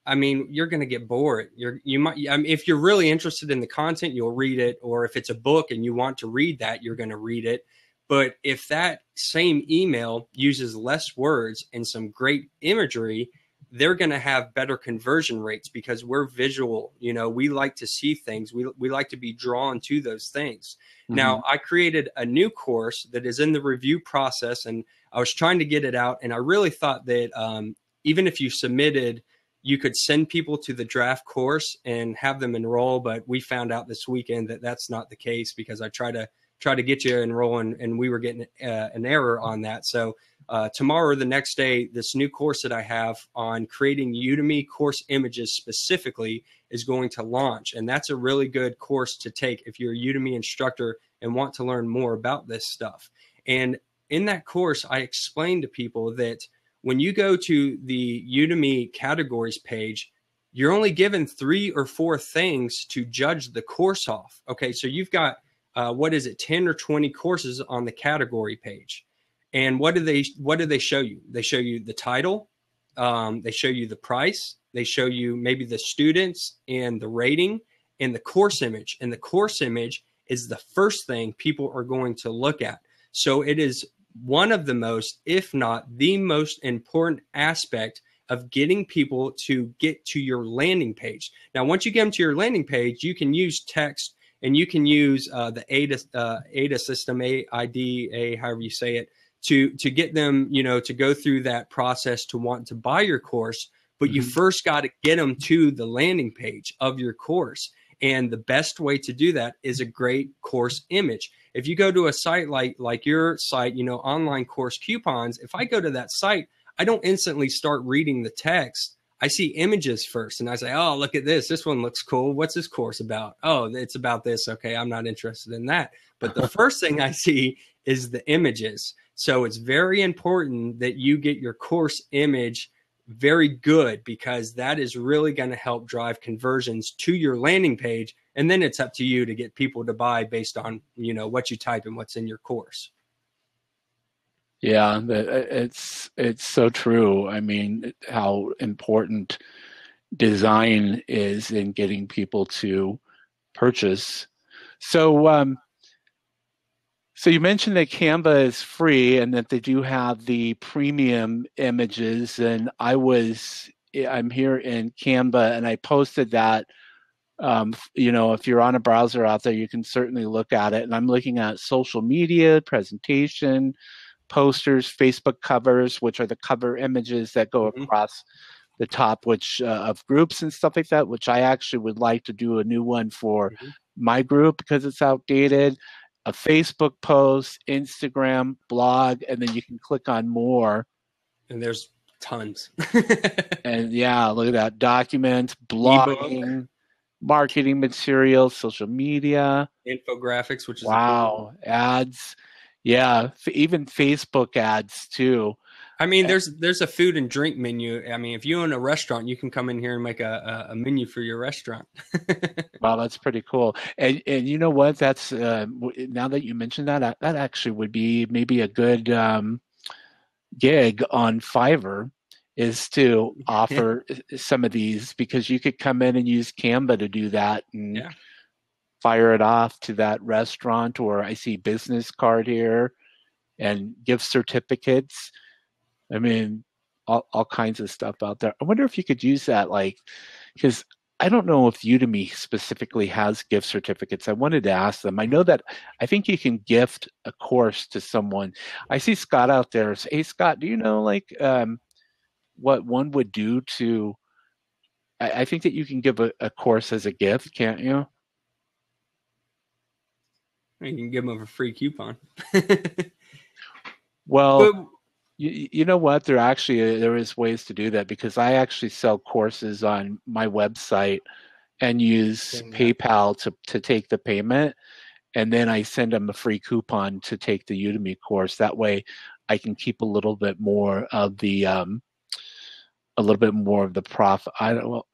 I mean, you're going to get bored. You might, I mean, if you're really interested in the content, you'll read it, or if it's a book and you want to read that, you're going to read it. But if that same email uses less words and some great imagery, they're going to have better conversion rates because we're visual. We like to see things. We like to be drawn to those things. Mm-hmm. Now, I created a new course that is in the review process, and I was trying to get it out. And I really thought that even if you submitted, you could send people to the draft course and have them enroll. But we found out this weekend that that's not the case because I try to get you enrolling, and we were getting an error on that. So tomorrow or the next day, this new course that I have on creating Udemy course images specifically is going to launch. And that's a really good course to take if you're a Udemy instructor and want to learn more about this stuff. And in that course, I explain to people that when you go to the Udemy categories page, you're only given 3 or 4 things to judge the course off. Okay, so you've got, 10 or 20 courses on the category page. And what do they show you? They show you the title, they show you the price, they show you maybe the students and the rating and the course image. And the course image is the first thing people are going to look at. So it is one of the most, if not the most important aspect of getting people to get to your landing page. Now, once you get them to your landing page, you can use text and you can use the ADA system, AIDA, however you say it, to get them, to go through that process to want to buy your course. But you Mm-hmm. first got to get them to the landing page of your course. And the best way to do that is a great course image. If you go to a site like your site, online course coupons, if I go to that site, I don't instantly start reading the text. I see images first and I say, oh, look at this. This one looks cool. What's this course about? Oh, it's about this. Okay, I'm not interested in that. But the first thing I see is the images. So it's very important that you get your course image very good because that is really going to help drive conversions to your landing page. And then it's up to you to get people to buy based on, what you type and what's in your course. Yeah, it's so true. I mean, how important design is in getting people to purchase. So, so you mentioned that Canva is free and that they do have the premium images. And I'm here in Canva, and I posted that. If you're on a browser out there, you can certainly look at it. And I'm looking at social media, presentation, posters, Facebook covers, which are the cover images that go Mm-hmm. across the top, which of groups and stuff like that, which I actually would like to do a new one for Mm-hmm. my group because it's outdated. A Facebook post, Instagram, blog, and then you can click on more. And there's tons. And yeah, look at that. Documents, Ebook, blogging, marketing materials, social media. infographics, which is a cool one. Wow, ads. Yeah, even Facebook ads too. I mean, there's a food and drink menu. I mean, if you own a restaurant, you can come in here and make a menu for your restaurant. Wow, that's pretty cool. And you know what? That's now that you mentioned that, that actually would be maybe a good gig on Fiverr is to offer some of these because you could come in and use Canva to do that. And Yeah. fire it off to that restaurant, or I see business card here and gift certificates. I mean, all kinds of stuff out there. I wonder if you could use that, like, because I don't know if Udemy specifically has gift certificates. I wanted to ask them. I know that I think you can gift a course to someone. I see Scott out there. Hey, Scott, do you know like what one would do to? I think that you can give a course as a gift, can't you? You can give them a free coupon. Well, But you know what? There is ways to do that because I actually sell courses on my website and use saying that, PayPal to take the payment, and then I send them a free coupon to take the Udemy course. That way, I can keep a little bit more of the profit. I don't well,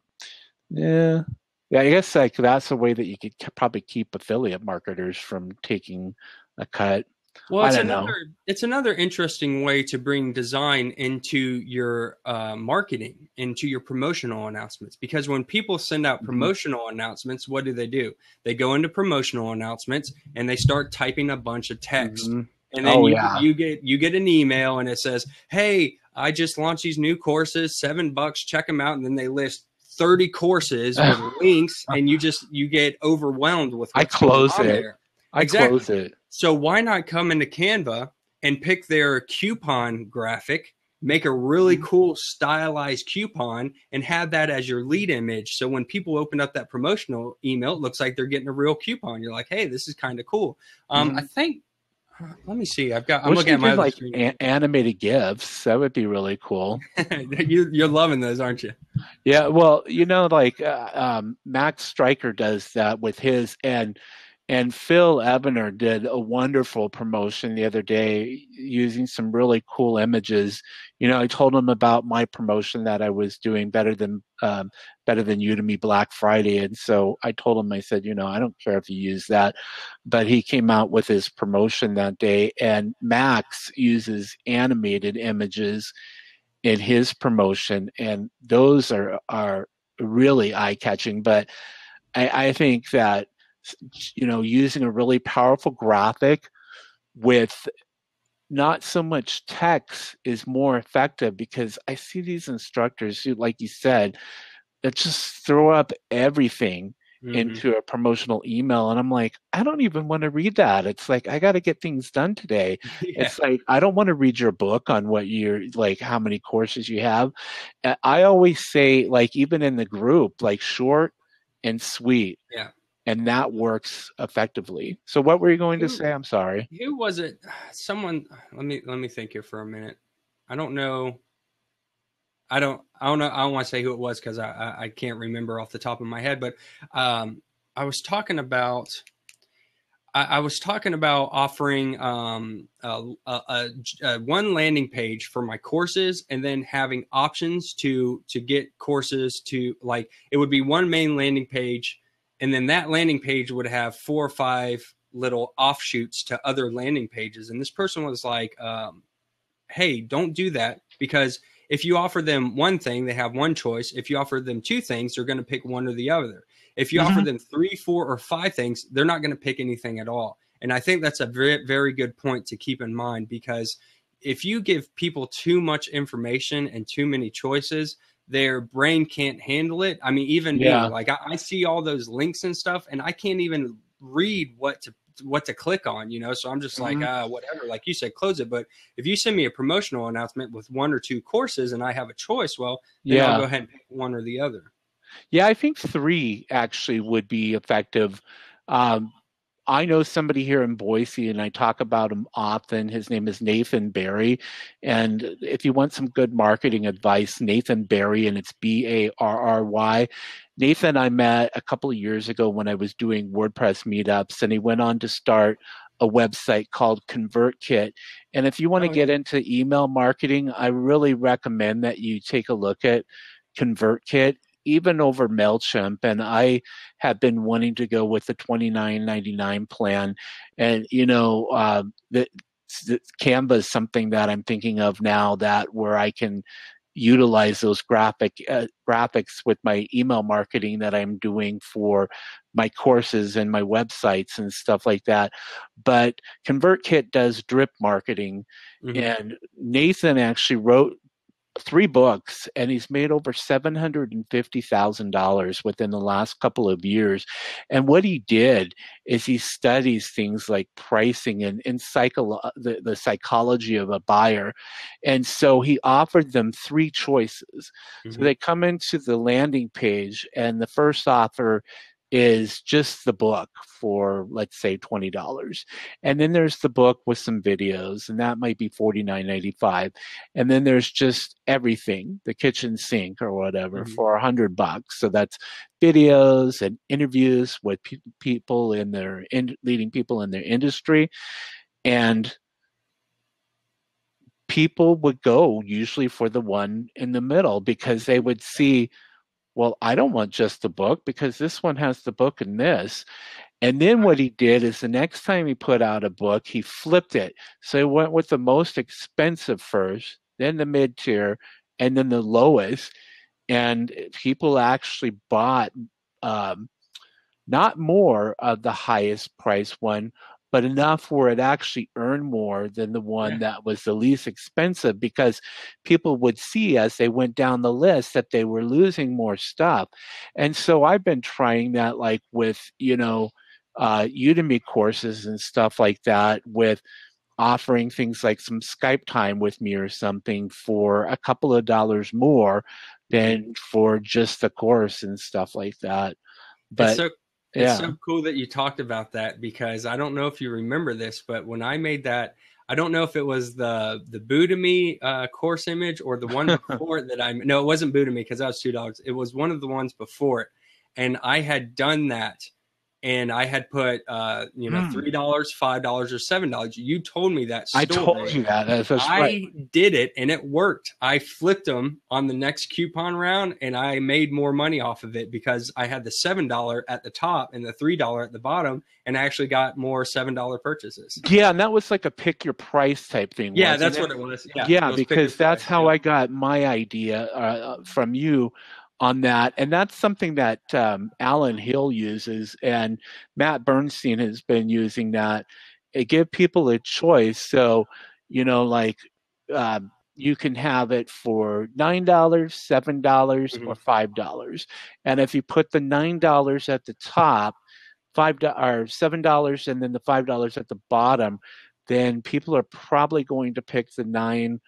yeah. Yeah, I guess like that's a way that you could probably keep affiliate marketers from taking a cut. well, I don't know. it's another interesting way to bring design into your marketing, into your promotional announcements. Because when people send out Hmm. promotional announcements, what do? They go into promotional announcements and they start typing a bunch of text, Hmm. and then Oh yeah. you get an email and it says, "Hey, I just launched these new courses, $7, check them out," and then they list 30 courses with links, and you get overwhelmed with I what's going close on it. there. I Exactly. close it. So why not come into Canva and pick their coupon graphic, make a really Mhm. cool stylized coupon, and have that as your lead image? So when people open up that promotional email, it looks like they're getting a real coupon. You're like, hey, this is kind of cool. I Mhm. think. Let me see. I'm Wish looking they at my did other like screen. animated GIFs. That would be really cool. You're loving those, aren't you? Yeah, well, like Max Stryker does that with his, and Phil Ebener did a wonderful promotion the other day using some really cool images. I told him about my promotion that I was doing better than Udemy Black Friday, and so I told him, I said, I don't care if you use that, but he came out with his promotion that day, and Max uses animated images in his promotion, and those are really eye catching. But I think that using a really powerful graphic with not so much text is more effective because I see these instructors who, like you said, that just throw up everything Hmm. into a promotional email. And I'm like, I don't even want to read that. It's like, I got to get things done today. Yeah. It's like, I don't want to read your book on what you're like, how many courses you have. I always say, like, even in the group, like short and sweet, Yeah. and that works effectively. So, what were you going to Who say? I'm sorry. who was it? Someone. Let me think here for a minute. I don't know. I don't know. I don't want to say who it was because I can't remember off the top of my head. But um, I was talking about I was talking about offering one landing page for my courses, and then having options to get courses to, like, it would be one main landing page, and then that landing page would have 4 or 5 little offshoots to other landing pages. And this person was like, hey, don't do that, because if you offer them one thing, they have one choice. If you offer them two things, they're going to pick one or the other. If you offer Hmm. them 3, 4, or 5 things, they're not going to pick anything at all. And I think that's a very, very good point to keep in mind, because if you give people too much information and too many choices, their brain can't handle it. I mean, even me, Yeah. like I see all those links and stuff, and I can't even read what to click on, So I'm just like, Hmm. whatever. Like you said, close it. But if you send me a promotional announcement with 1 or 2 courses and I have a choice, well, then I'll go Yeah. ahead and pick one or the other. Yeah, I think three actually would be effective. Um, I know somebody here in Boise, and I talk about him often. His name is Nathan Barry. And if you want some good marketing advice, Nathan Barry, and it's Barry. Nathan, I met a couple of years ago when I was doing WordPress meetups, and he went on to start a website called ConvertKit. And if you want to Oh, yeah. get into email marketing, I really recommend that you take a look at ConvertKit, even over MailChimp. And I have been wanting to go with the $29.99 plan. And, the Canva is something that I'm thinking of now, that where I can utilize those graphics with my email marketing that I'm doing for my courses and my websites and stuff like that. But ConvertKit does drip marketing, Hmm. and Nathan actually wrote 3 books, and he's made over $750,000 within the last couple of years. And what he did is he studies things like pricing and the psychology of a buyer. And so he offered them 3 choices. So Hmm. they come into the landing page, and the first offer is just the book for, let's say, $20. And then there's the book with some videos, and that might be $49.95. And then there's just everything, the kitchen sink or whatever, Hmm. for $100. So that's videos and interviews with people in their leading people in their industry. And people would go usually for the one in the middle because they would see, well, I don't want just the book because this one has the book and this. And then what he did is the next time he put out a book, he flipped it. So he went with the most expensive first, then the mid tier, and then the lowest. And people actually bought um, not more of the highest price one, but enough where it actually earned more than the one Yeah. that was the least expensive, because people would see as they went down the list that they were losing more stuff. And so I've been trying that, like with, Udemy courses and stuff like that, with offering things like some Skype time with me or something for a couple of dollars more Hmm. than for just the course and stuff like that. It's But so it's yeah. so cool that you talked about that, because I don't know if you remember this, but when I made that, I don't know if it was the Udemy course image or the one before it that I no, it wasn't Udemy because that was $2. It was one of the ones before it, and I had done that, and I had put Hmm. $3, $5, or $7. You told me that I told story. you that. That's right. I did it and it worked. I flipped them on the next coupon round and I made more money off of it because I had the $7 at the top and the $3 at the bottom, and I actually got more $7 purchases. Yeah, and that was like a pick your price type thing, Yeah, wasn't that's it? what it was. Yeah, it Yeah, was pick your because that's price. how Yep. I got my idea from you on that. And that's something that Alan Hill uses, and Matt Bernstein has been using that. It give people a choice. So, like you can have it for $9, $7, or Mhm. $5. And if you put the $9 at the top, or $7, and then the $5 at the bottom, then people are probably going to pick the 9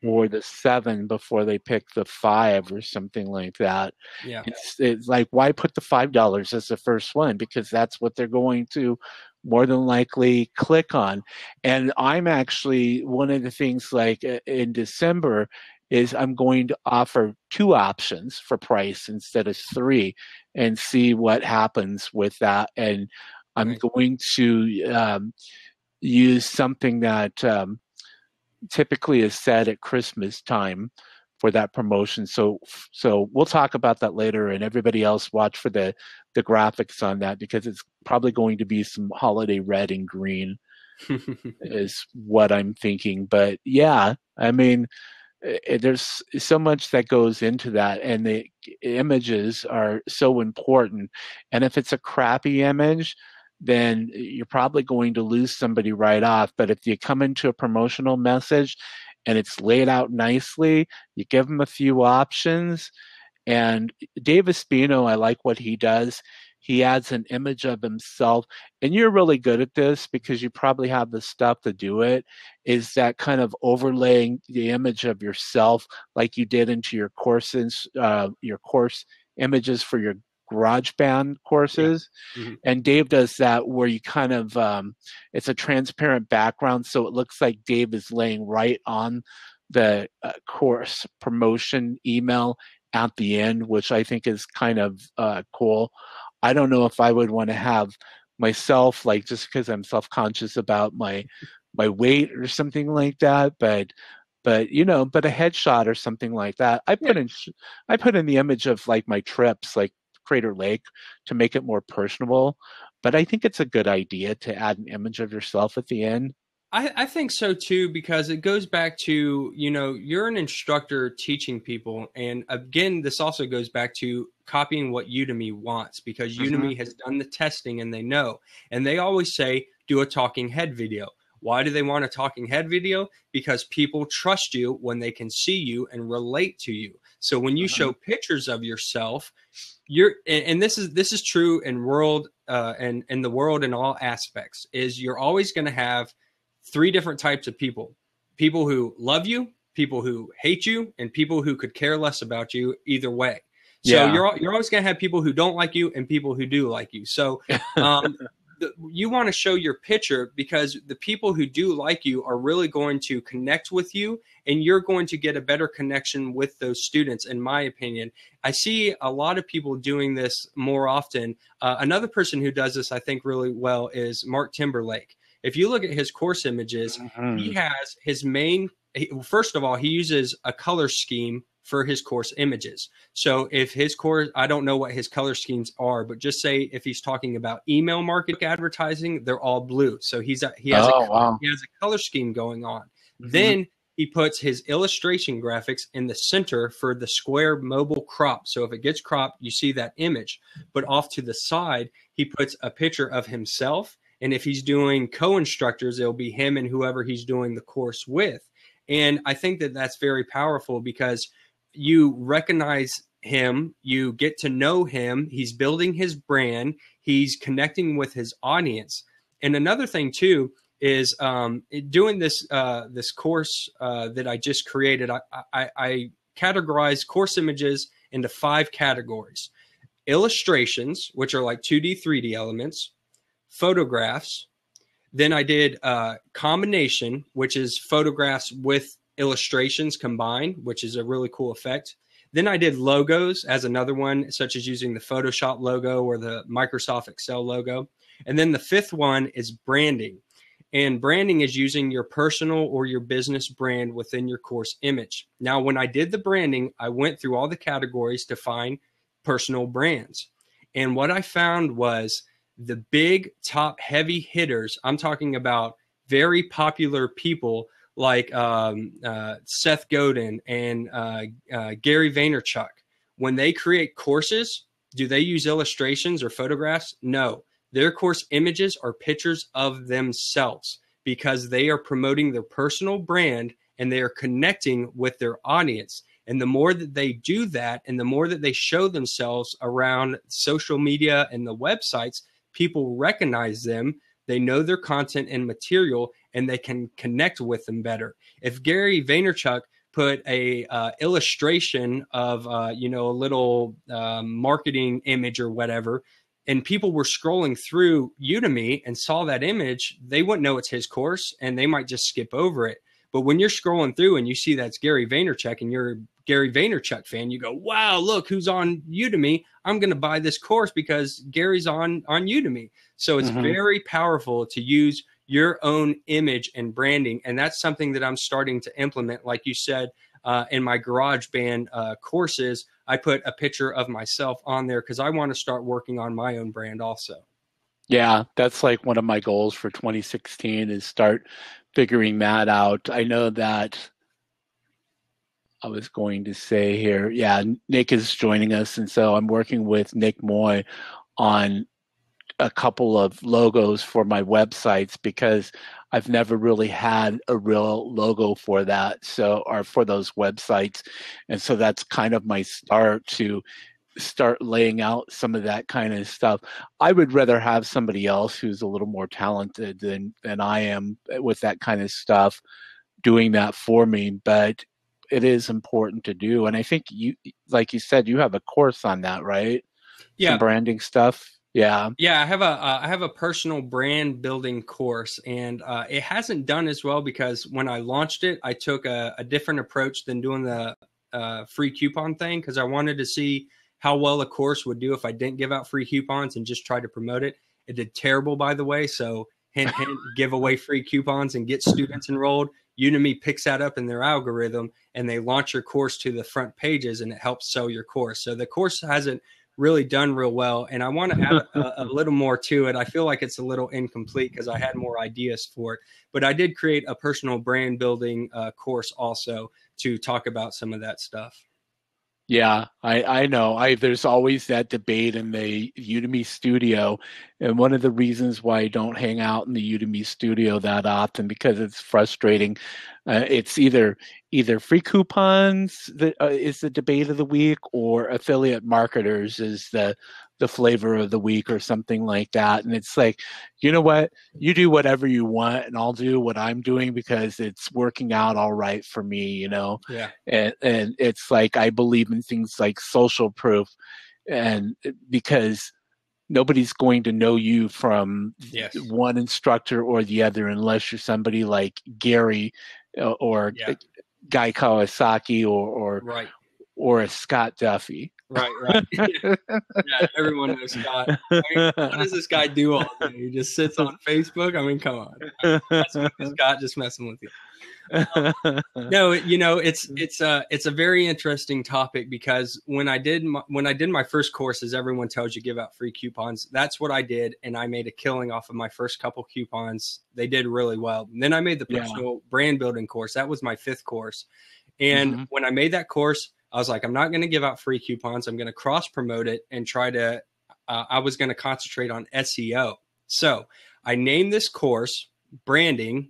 or Mhm. the 7 before they pick the 5 or something like that. Yeah. It's like, why put the $5 as the first one? Because that's what they're going to more than likely click on. And I'm actually, one of the things, like in December, is I'm going to offer 2 options for price instead of 3, and see what happens with that. And I'm Nice. going to use something that typically is set at Christmas time for that promotion. So we'll talk about that later, and everybody else watch for the graphics on that, because it's probably going to be some holiday red and green is what I'm thinking. But yeah, I mean, there's so much that goes into that, and the images are so important. And if it's a crappy image, then you're probably going to lose somebody right off. But if you come into a promotional message and it's laid out nicely, you give them a few options. And Dave Espino, I like what he does. He adds an image of himself, and you're really good at this because you probably have the stuff to do it. Is that kind of overlaying the image of yourself, like you did into your course images for your GarageBand Yeah. courses? Mhm. And Dave does that where you kind of it's a transparent background, so it looks like Dave is laying right on the course promotion email at the end, which I think is kind of cool. I don't know if I would want to have myself, like, just because I'm self-conscious about my weight or something like that, but a headshot or something like that. Yeah. I put in the image of like my trips, like Crater Lake, to make it more personable. But I think it's a good idea to add an image of yourself at the end. I think so too, because it goes back to, you're an instructor teaching people. And again, this also goes back to copying what Udemy wants, because Hmm. Udemy has done the testing and they know. And they always say, do a talking head video. Why do they want a talking head video? Because people trust you when they can see you and relate to you. So when you Hmm. show pictures of yourself, and this is true in world and in the world in all aspects, is you're always going to have three different types of people: people who love you, people who hate you, and people who could care less about you either way. So Yeah. you're always going to have people who don't like you and people who do like you. So um, you want to show your picture, because the people who do like you are really going to connect with you, and you're going to get a better connection with those students, in my opinion. I see a lot of people doing this more often. Another person who does this, I think, really well is Mark Timberlake. If you look at his course images, he Hmm. has his main, first of all, he uses a color scheme for his course images. So if his course, I don't know what his color schemes are, but just say if he's talking about email marketing advertising, they're all blue. So Oh, wow. he has a color scheme going on. Hmm. Then he puts his illustration graphics in the center for the square mobile crop. So if it gets cropped, you see that image. But off to the side, he puts a picture of himself. And if he's doing co-instructors, it'll be him and whoever he's doing the course with. And I think that that's very powerful, because you recognize him, you get to know him, he's building his brand, he's connecting with his audience. And another thing too is doing this course that I just created. I categorize course images into 5 categories: illustrations, which are like 2D, 3D elements; photographs. Then I did combination, which is photographs with illustrations combined, which is a really cool effect. Then I did logos as another one, such as using the Photoshop logo or the Microsoft Excel logo. And then the 5th one is branding. And branding is using your personal or your business brand within your course image. Now, when I did the branding, I went through all the categories to find personal brands. And what I found was the big top heavy hitters. I'm talking about very popular people like Seth Godin and Gary Vaynerchuk. When they create courses, do they use illustrations or photographs? No. Their course images are pictures of themselves, because they are promoting their personal brand and they are connecting with their audience. And the more that they do that, and the more that they show themselves around social media and the websites, people recognize them, they know their content and material, and they can connect with them better. If Gary Vaynerchuk put a illustration of a little marketing image or whatever, and people were scrolling through Udemy and saw that image, they wouldn't know it's his course and they might just skip over it. But when you're scrolling through and you see that's Gary Vaynerchuk and you're a Gary Vaynerchuk fan, you go, wow, look who's on Udemy. I'm going to buy this course because Gary's on Udemy. So it's Hmm. very powerful to use your own image and branding. And that's something that I'm starting to implement. Like you said, in my GarageBand courses, I put a picture of myself on there because I want to start working on my own brand also. Yeah, that's like one of my goals for 2016 is start figuring that out. I know that I was going to say here, yeah, Nick is joining us, and so I'm working with Nick Moy on a couple of logos for my websites because I've never really had a real logo for that, so or for those websites, and so that's kind of my start to start laying out some of that kind of stuff. I would rather have somebody else who's a little more talented than I am with that kind of stuff doing that for me, but it is important to do. And I think you, like you said, you have a course on that, right? Some Yeah, branding stuff. Yeah. yeah, I have a personal brand building course, and it hasn't done as well because when I launched it, I took a different approach than doing the free coupon thing, because I wanted to see how well a course would do if I didn't give out free coupons and just try to promote it. It did terrible, by the way. So hint, hint, give away free coupons and get students enrolled. Udemy picks that up in their algorithm and they launch your course to the front pages and it helps sell your course. So the course hasn't really done real well. And I want to add a little more to it. I feel like it's a little incomplete because I had more ideas for it. But I did create a personal brand building course also to talk about some of that stuff. Yeah, I know. There's always that debate in the Udemy studio, and one of the reasons why I don't hang out in the Udemy studio that often because it's frustrating. It's either free coupons that is the debate of the week, or affiliate marketers is the flavor of the week, or something like that. And it's like, you know what? You do whatever you want, and I'll do what I'm doing because it's working out all right for me. Yeah. And it's like I believe in things like social proof, and because nobody's going to know you from Yes. one instructor or the other unless you're somebody like Gary or Yeah. Guy Kawasaki Right. or a Scott Duffy. Right. Right. Yeah. Everyone knows Scott. I mean, what does this guy do all day? He just sits on Facebook. I mean, come on. Messing with you, Scott, just messing with you. No, it's a very interesting topic because when I did my first courses, everyone tells you give out free coupons. That's what I did, and I made a killing off of my first couple coupons. They did really well. And then I made the personal brand building course. That was my 5th course. And when I made that course, I was like, I'm not going to give out free coupons. I'm going to cross promote it and try to. I was going to concentrate on SEO. So I named this course branding :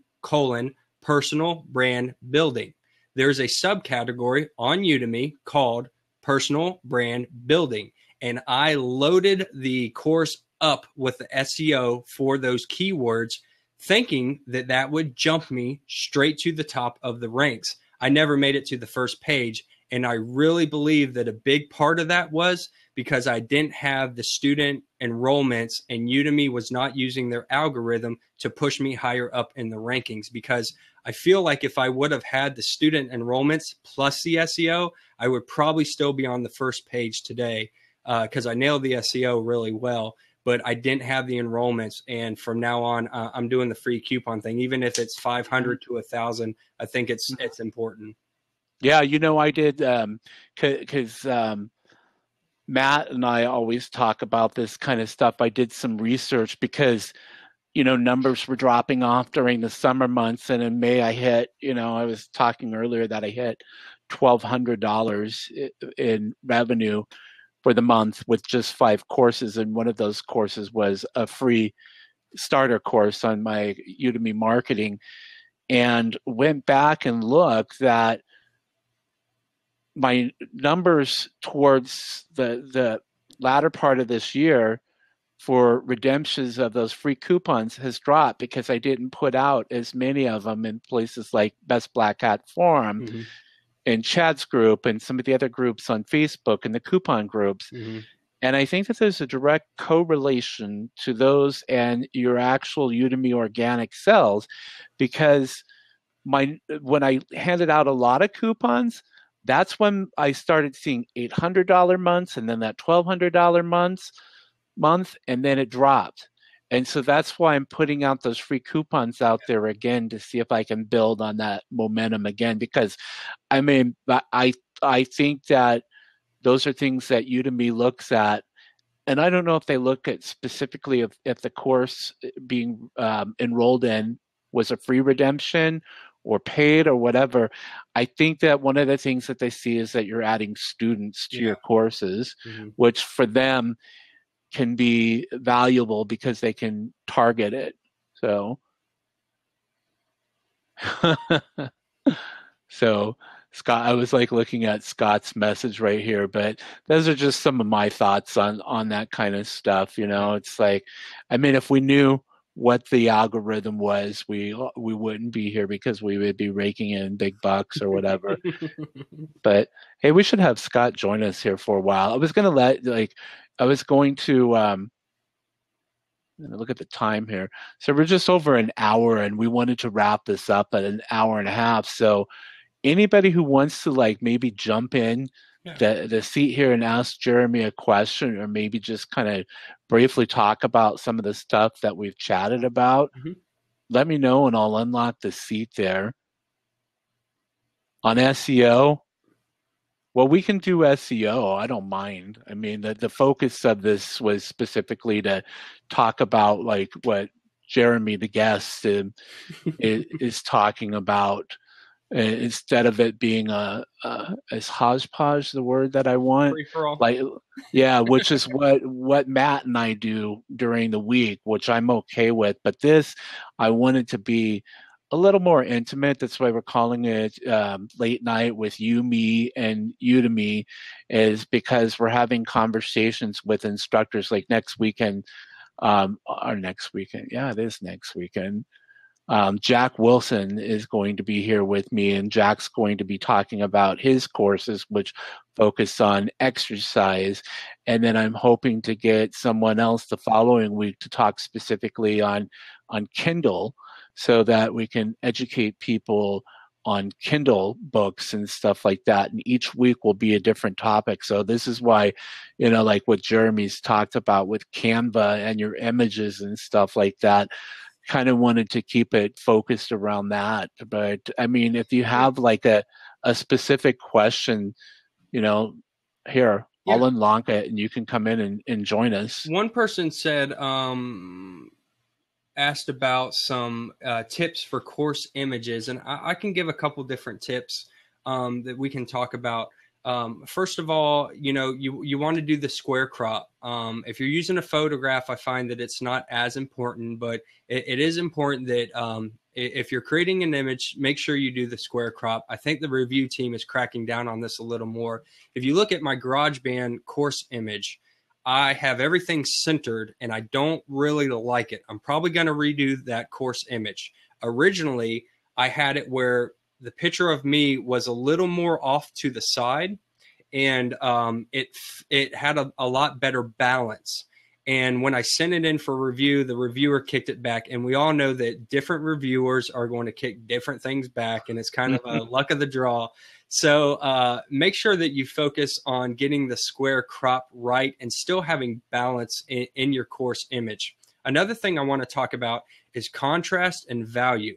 personal brand building. There's a subcategory on Udemy called personal brand building. And I loaded the course up with the SEO for those keywords, thinking that that would jump me straight to the top of the ranks. I never made it to the first page. And I really believe that a big part of that was because I didn't have the student enrollments, and Udemy was not using their algorithm to push me higher up in the rankings. Because I feel like if I would have had the student enrollments plus the SEO, I would probably still be on the first page today because I nailed the SEO really well. But I didn't have the enrollments, and from now on, I'm doing the free coupon thing. Even if it's 500 to 1,000, I think it's important. Yeah, I did because Matt and I always talk about this kind of stuff. I did some research because numbers were dropping off during the summer months, and in May I hit. I was talking earlier that I hit $1,200 in revenue for the month with just 5 courses, and one of those courses was a free starter course on my Udemy marketing, and went back and looked that my numbers towards the latter part of this year for redemptions of those free coupons has dropped because I didn't put out as many of them in places like Best Black Hat Forum and Chad's group and some of the other groups on Facebook and the coupon groups. And I think that there's a direct correlation to those and your actual Udemy organic sales, because when I handed out a lot of coupons, that's when I started seeing $800 months, and then that $1,200 month, and then it dropped. And so that's why I'm putting out those free coupons out there again to see if I can build on that momentum again. Because I mean, I think that those are things that Udemy looks at, and I don't know if they look at specifically if the course being enrolled in was a free redemption or paid or whatever. I think that one of the things that they see is that you're adding students to your courses, which for them can be valuable because they can target it. So, so Scott, I was like looking at Scott's message right here, but those are just some of my thoughts on that kind of stuff. It's like, I mean, if we knew what the algorithm was, we wouldn't be here because we would be raking in big bucks or whatever. But hey, we should have Scott join us here for a while. I was going to look at the time here. So we're just over an hour, and we wanted to wrap this up at an hour and a half. So anybody who wants to maybe jump in the seat here and ask Jeremy a question, or maybe just kind of briefly talk about some of the stuff that we've chatted about, let me know and I'll unlock the seat there. On SEO, Well, we can do SEO. I don't mind. I mean, the focus of this was specifically to talk about like what Jeremy, the guest, is talking about, instead of it being is hodgepodge the word that I want? Free for all. Like, yeah, which is what Matt and I do during the week, which I'm okay with. But this, I wanted to be a little more intimate. That's why we're calling it late night with you, me, and Udemy, is because we're having conversations with instructors like next weekend, or next weekend. Yeah, it is next weekend. Jack Wilson is going to be here with me, and Jack's going to be talking about his courses, which focus on exercise. And then I'm hoping to get someone else the following week to talk specifically on Kindle, so that we can educate people on Kindle books and stuff like that. And each week will be a different topic. So this is why, like what Jeremy's talked about with Canva and your images and stuff like that, kind of wanted to keep it focused around that. But I mean, if you Yeah. have like a specific question, you know, here, Yeah. I'll unlock it and you can come in and join us. One person said, asked about some tips for course images, and I can give a couple different tips that we can talk about. First of all, you want to do the square crop. If you're using a photograph, I find that it's not as important, but it is important that if you're creating an image, make sure you do the square crop. I think the review team is cracking down on this a little more. If you look at my GarageBand course image, I have everything centered and I don't really like it. I'm probably going to redo that course image. Originally, I had it where the picture of me was a little more off to the side, and it had a lot better balance. And when I sent it in for review, the reviewer kicked it back. And we all know that different reviewers are going to kick different things back, and it's kind of a luck of the draw. So make sure that you focus on getting the square crop right and still having balance in your course image. Another thing I want to talk about is contrast and value.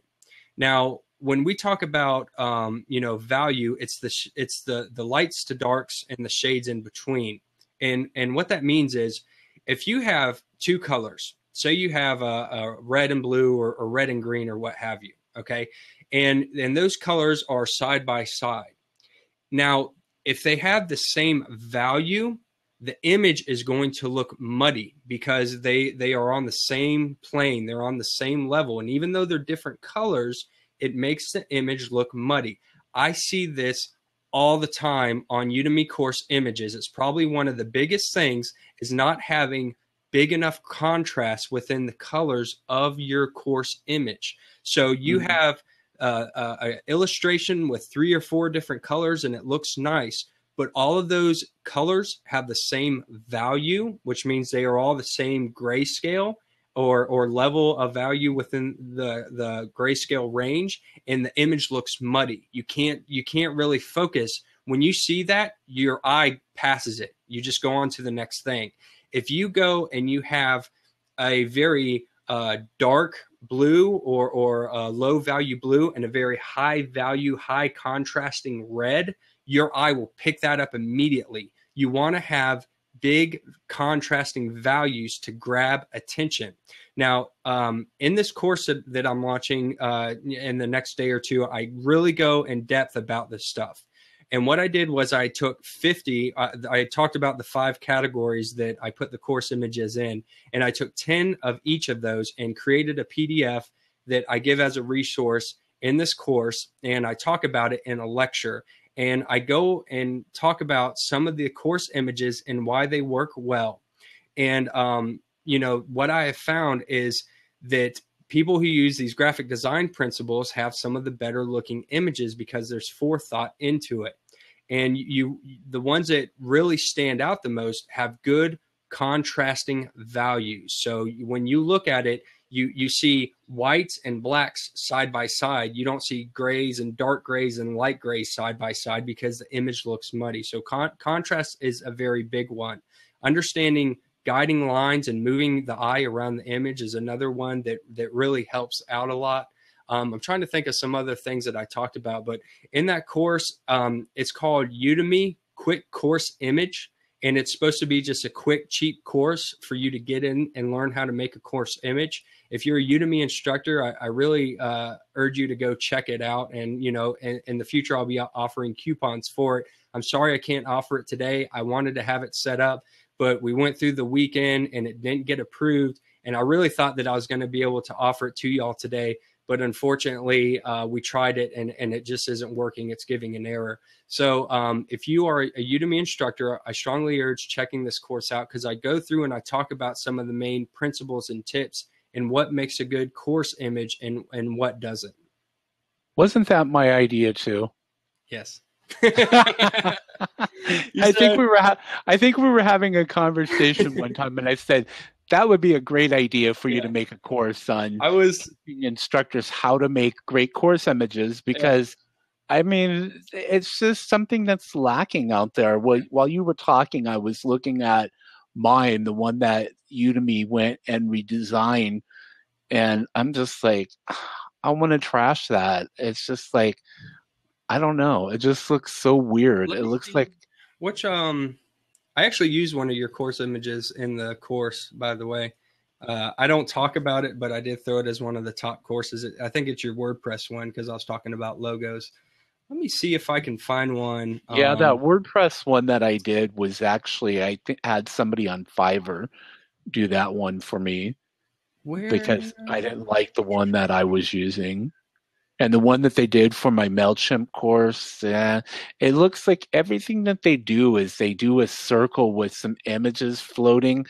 Now, when we talk about value, it's the lights to darks and the shades in between. And what that means is, if you have two colors, say you have a red and blue or red and green or what have you, okay, and those colors are side by side. Now, if they have the same value, the image is going to look muddy because they are on the same plane, they're on the same level, and even though they're different colors, it makes the image look muddy. I see this all the time on Udemy course images. It's probably one of the biggest things, is not having big enough contrast within the colors of your course image. So you have an illustration with 3 or 4 different colors and it looks nice, but all of those colors have the same value, which means they are all the same grayscale or level of value within the grayscale range, and the image looks muddy. You can't really focus. When you see that, your eye passes it. You just go on to the next thing. If you go and you have a very dark blue or low value blue and a very high value, high contrasting red, your eye will pick that up immediately. You want to have big contrasting values to grab attention. Now, in this course that I'm launching in the next day or two, I really go in depth about this stuff. And what I did was I took 50, I talked about the 5 categories that I put the course images in, and I took 10 of each of those and created a PDF that I give as a resource in this course, and I talk about it in a lecture. And I go and talk about some of the course images and why they work well. And, what I have found is that people who use these graphic design principles have some of the better looking images because there's forethought into it. And the ones that really stand out the most have good contrasting values. So when you look at it, you see whites and blacks side by side. You don't see grays and dark grays and light grays side by side because the image looks muddy. So contrast is a very big one. Understanding guiding lines and moving the eye around the image is another one that really helps out a lot. I'm trying to think of some other things that I talked about, but in that course, it's called Udemy quick course image, and it's supposed to be just a quick, cheap course for you to get in and learn how to make a course image. If you're a Udemy instructor, I really urge you to go check it out. And, in the future, I'll be offering coupons for it. I'm sorry I can't offer it today. I wanted to have it set up, but we went through the weekend and it didn't get approved. And I really thought that I was going to be able to offer it to y'all today. But unfortunately, we tried it and it just isn't working. It's giving an error. So if you are a Udemy instructor, I strongly urge checking this course out, because I go through and I talk about some of the main principles and tips and what makes a good course image and what doesn't. Wasn't that my idea too? Yes. I think we were having a conversation one time, and I said that would be a great idea for you to make a course on teaching instructors how to make great course images, because I mean, it's just something that's lacking out there. While you were talking, I was looking at mine, the one that Udemy went and redesigned, and I'm just like, I want to trash that. It's just like, I don't know. It just looks so weird. It looks like I actually used one of your course images in the course, by the way. I don't talk about it, but I did throw it as one of the top courses. I think it's your WordPress one, because I was talking about logos. Let me see if I can find one. Yeah, that WordPress one that I did was actually, I think, had somebody on Fiverr do that one for me, because I didn't like the one that I was using. And the one that they did for my MailChimp course, it looks like everything that they do is they do a circle with some images floating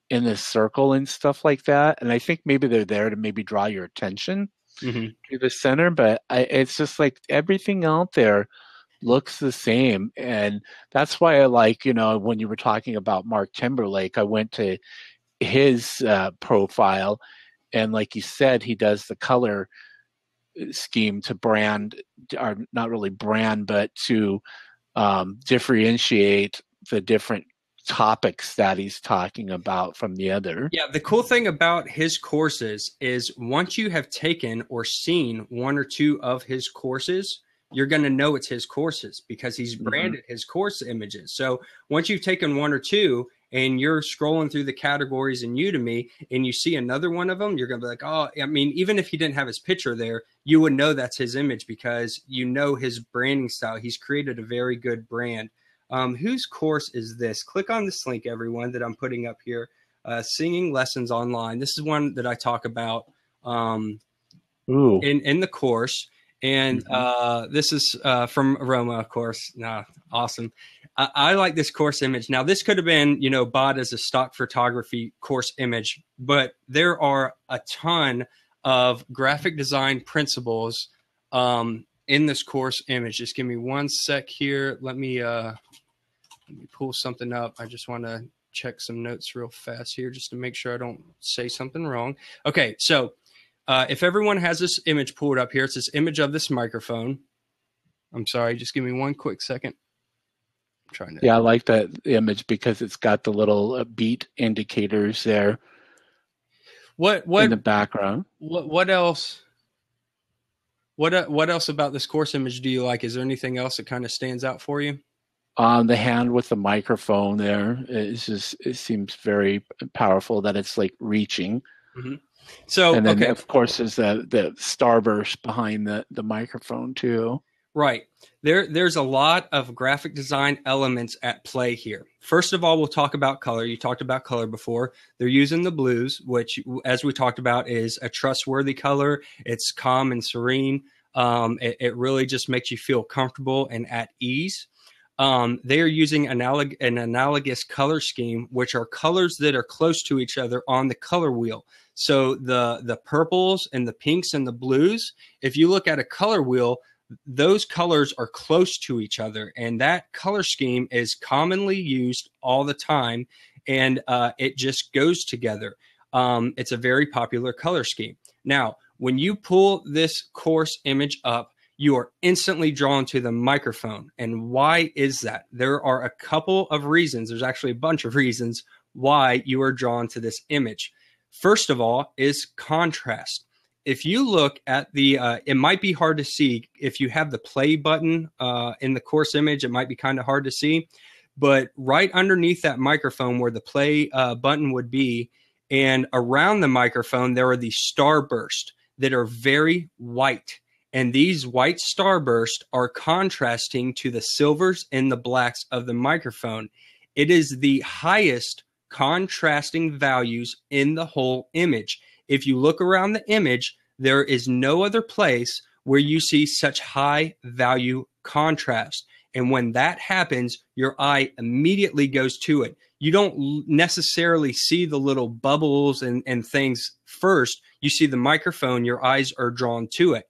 in a circle and stuff like that. And I think maybe they're there to maybe draw your attention to the center. But it's just like everything out there looks the same. And that's why I like, when you were talking about Mark Timberlake, I went to his profile. And like you said, he does the color scheme to brand, or not really brand, but to differentiate the different topics that he's talking about from the other. Yeah, the cool thing about his courses is once you have taken or seen one or two of his courses, you're going to know it's his courses, because he's branded his course images. So once you've taken one or two and you're scrolling through the categories in Udemy and you see another one of them, you're going to be like, oh, I mean, even if he didn't have his picture there, you would know that's his image, because you know his branding style. He's created a very good brand. Whose course is this? Click on this link, everyone, that I'm putting up here. Singing Lessons Online. This is one that I talk about in the course. And this is from Aroma, of course. Awesome. I like this course image. Now, this could have been, bought as a stock photography course image, but there are a ton of graphic design principles in this course image. Just give me one sec here. Let me pull something up. I just want to check some notes real fast here just to make sure I don't say something wrong. Okay, so if everyone has this image pulled up here, it's this image of this microphone. I'm sorry, just give me one quick second. I'm trying to. Yeah, I like that image because it's got the little beat indicators there. What in the background? What else? What else about this course image do you like? Is there anything else that kind of stands out for you? The hand with the microphone there, it seems very powerful that it's like reaching. So, and then of course there's the starburst behind the microphone too. Right. There's a lot of graphic design elements at play here. First of all, we'll talk about color. You talked about color before. They're using the blues, which, as we talked about, is a trustworthy color. It's calm and serene. It really just makes you feel comfortable and at ease. They are using an analogous color scheme, which are colors that are close to each other on the color wheel. So the purples and the pinks and the blues, if you look at a color wheel, those colors are close to each other. And that color scheme is commonly used all the time. And it just goes together. It's a very popular color scheme. Now, when you pull this course image up, you are instantly drawn to the microphone. And why is that? There are a couple of reasons. There's actually a bunch of reasons why you are drawn to this image. First of all is contrast. if you look at the, it might be hard to see if you have the play button in the course image. It might be kind of hard to see, but right underneath that microphone where the play button would be, and around the microphone, there are these starbursts that are very white. And these white starbursts are contrasting to the silvers and the blacks of the microphone. It is the highest contrasting values in the whole image. If you look around the image, there is no other place where you see such high value contrast. And when that happens, your eye immediately goes to it. You don't necessarily see the little bubbles and things first. You see the microphone, your eyes are drawn to it.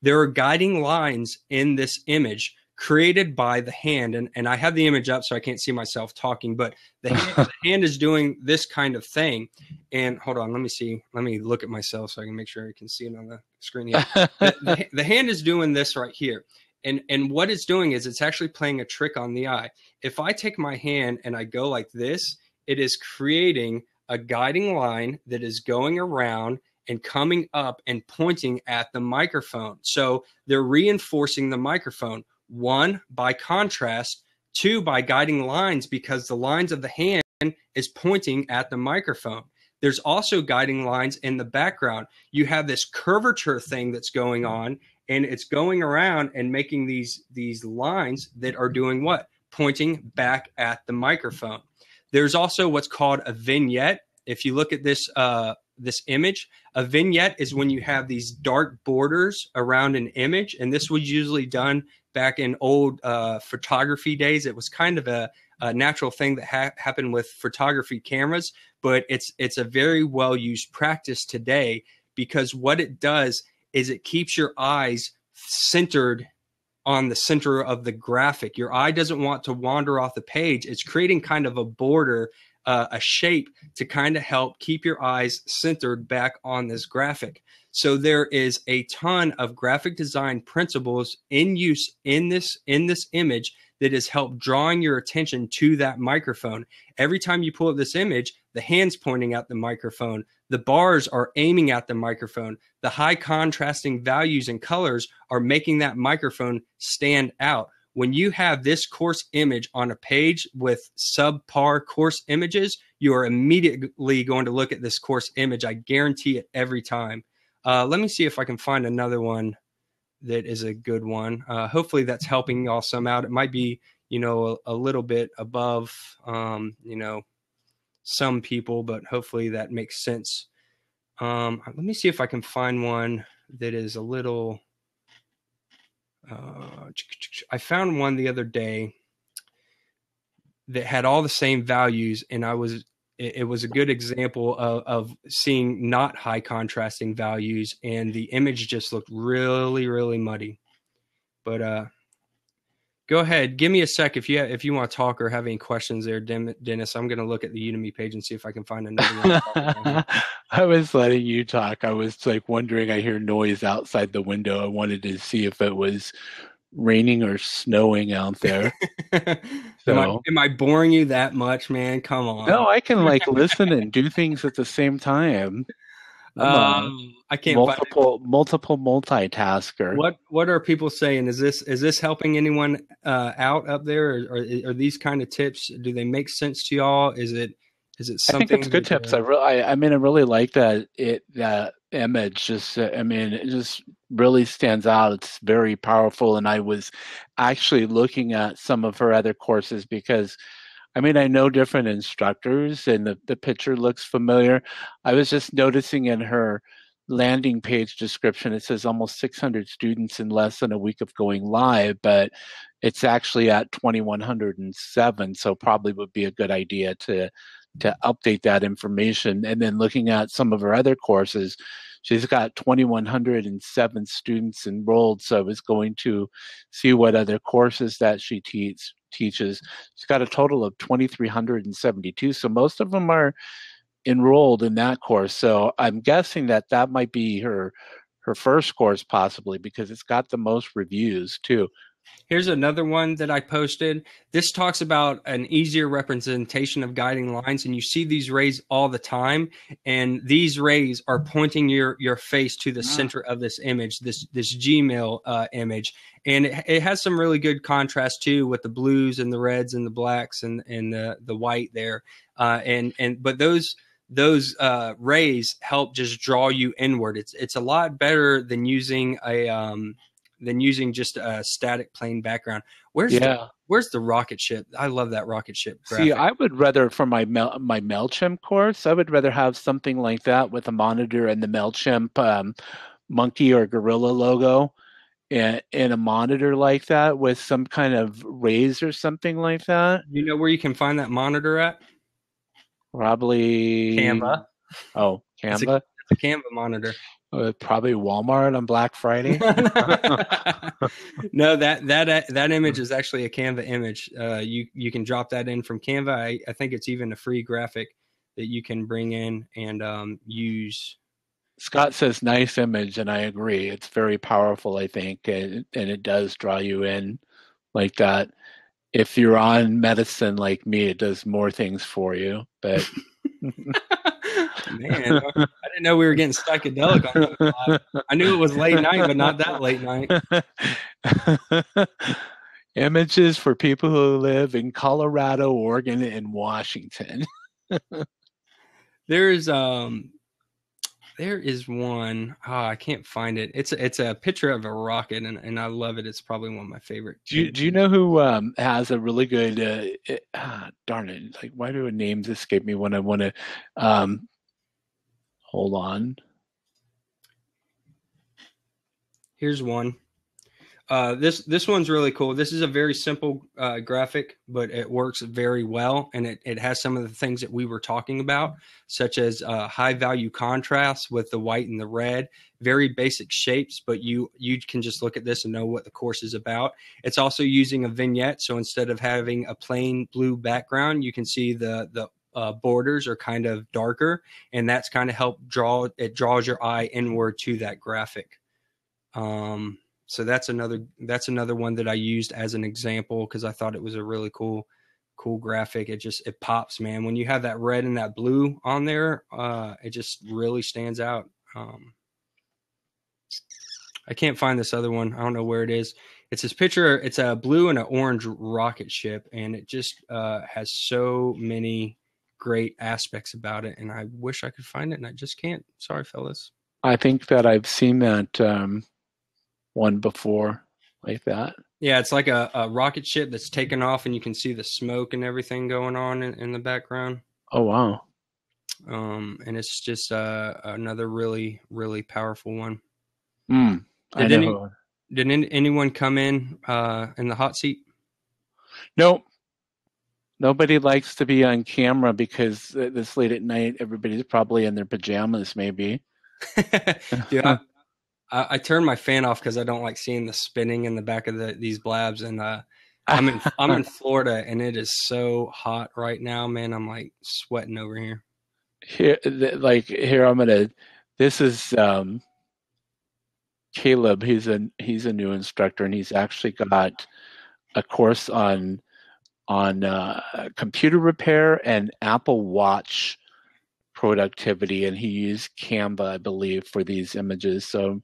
There are guiding lines in this image created by the hand. And I have the image up so I can't see myself talking, but the hand is doing this kind of thing. And hold on, let me see. Let me look at myself so I can make sure I can see it on the screen here. The hand is doing this right here. And what it's doing is it's actually playing a trick on the eye. If I take my hand and I go like this, it is creating a guiding line that is going around and coming up and pointing at the microphone. So they're reinforcing the microphone. One, by contrast. Two, by guiding lines, because the lines of the hand is pointing at the microphone. There's also guiding lines in the background. You have this curvature thing that's going on, and it's going around and making these lines that are doing what? Pointing back at the microphone. There's also what's called a vignette. If you look at this this image, a vignette is when you have these dark borders around an image, and this was usually done back in old photography days. It was kind of a natural thing that happened with photography cameras, but it's a very well used practice today, because what it does is it keeps your eyes centered on the center of the graphic. Your eye doesn't want to wander off the page. It's creating kind of a border, a shape to kind of help keep your eyes centered back on this graphic. So there is a ton of graphic design principles in use in this image that has helped drawing your attention to that microphone. Every time you pull up this image, the hand's pointing at the microphone. The bars are aiming at the microphone. The high contrasting values and colors are making that microphone stand out. When you have this course image on a page with subpar course images, you are immediately going to look at this course image. I guarantee it every time. Let me see if I can find another one that is a good one. Hopefully that's helping y'all some out. It might be, a little bit above, some people, but hopefully that makes sense. Let me see if I can find one that is a little, I found one the other day that had all the same values, and it was a good example of seeing not high contrasting values, and the image just looked really, really muddy. But go ahead, give me a sec if you want to talk or have any questions there, Dennis. I'm going to look at the Udemy page and see if I can find another one. I was letting you talk. I was like wondering, I hear noise outside the window. I wanted to see if it was raining or snowing out there. So am I boring you that much, man? Come on. No, I can like listen and do things at the same time. I can't multiple multitasker. What are people saying? Is this helping anyone out up there, or are these kind of tips? Do they make sense to y'all? Is it something? I think it's good tips. I really like that image. It just really stands out. It's very powerful. And I was actually looking at some of her other courses because I know different instructors and the picture looks familiar. I was just noticing in her landing page description, it says almost 600 students in less than a week of going live, but it's actually at 2,107. So probably would be a good idea to update that information. And then looking at some of her other courses, she's got 2,107 students enrolled. So I was going to see what other courses that she teaches. She's got a total of 2,372. So most of them are enrolled in that course. So I'm guessing that might be her first course possibly, because it's got the most reviews too. Here's another one that I posted. This talks about an easier representation of guiding lines, and you see these rays all the time. And these rays are pointing your face to the Mm. center of this image, this Gmail image, and it has some really good contrast too with the blues and the reds and the blacks and the white there. But those rays help just draw you inward. It's a lot better than using just a static plain background. Where's the Yeah. where's the rocket ship? I love that rocket ship See, graphic. I would rather for my Mailchimp course, I would rather have something like that with a monitor and the Mailchimp monkey or gorilla logo and a monitor like that with some kind of rays or something like that. You know where you can find that monitor at? Probably, Canva. oh, It's a Canva. it's a Canva monitor. Probably Walmart on Black Friday. No, that image is actually a Canva image. You can drop that in from Canva. I think it's even a free graphic that you can bring in and use. Scott says nice image, and I agree. It's very powerful, I think, and it does draw you in like that. If you're on medicine like me, it does more things for you. But Man, I didn't know we were getting psychedelic on the live. I knew it was late night, but not that late night. Images for people who live in Colorado, Oregon, and Washington. There's there is one. Oh, I can't find it. It's a picture of a rocket, and I love it. It's probably one of my favorite Do you images. know who has a really good? Darn it! Like, why do names escape me when I want to? Um, hold on. Here's one. This one's really cool. This is a very simple graphic, but it works very well, and it has some of the things that we were talking about, such as high value contrast with the white and the red. Very basic shapes, but you can just look at this and know what the course is about. It's also using a vignette, so instead of having a plain blue background, you can see the borders are kind of darker, and that's kind of draws your eye inward to that graphic. So that's another one that I used as an example because I thought it was a really cool graphic. It pops, man. When you have that red and that blue on there, it just really stands out. I can't find this other one. I don't know where it is. It's this picture. It's a blue and an orange rocket ship, and it just has so many great aspects about it. And I wish I could find it, and I just can't. Sorry, fellas. I think that I've seen that one before, like that. Yeah, it's like a rocket ship that's taken off, and you can see the smoke and everything going on in the background. Oh wow. And it's just another really, really powerful one. I Did any know. anyone come in the hot seat? Nope. Nobody likes to be on camera because this late at night, everybody's probably in their pajamas, maybe. Dude, I turned my fan off because I don't like seeing the spinning in the back of these blabs, and I'm in Florida, and it is so hot right now, man. I'm like sweating over here. Here, I'm gonna. This is Caleb. He's a new instructor, and he's actually got a course on computer repair and Apple Watch productivity, and he used Canva, I believe, for these images. So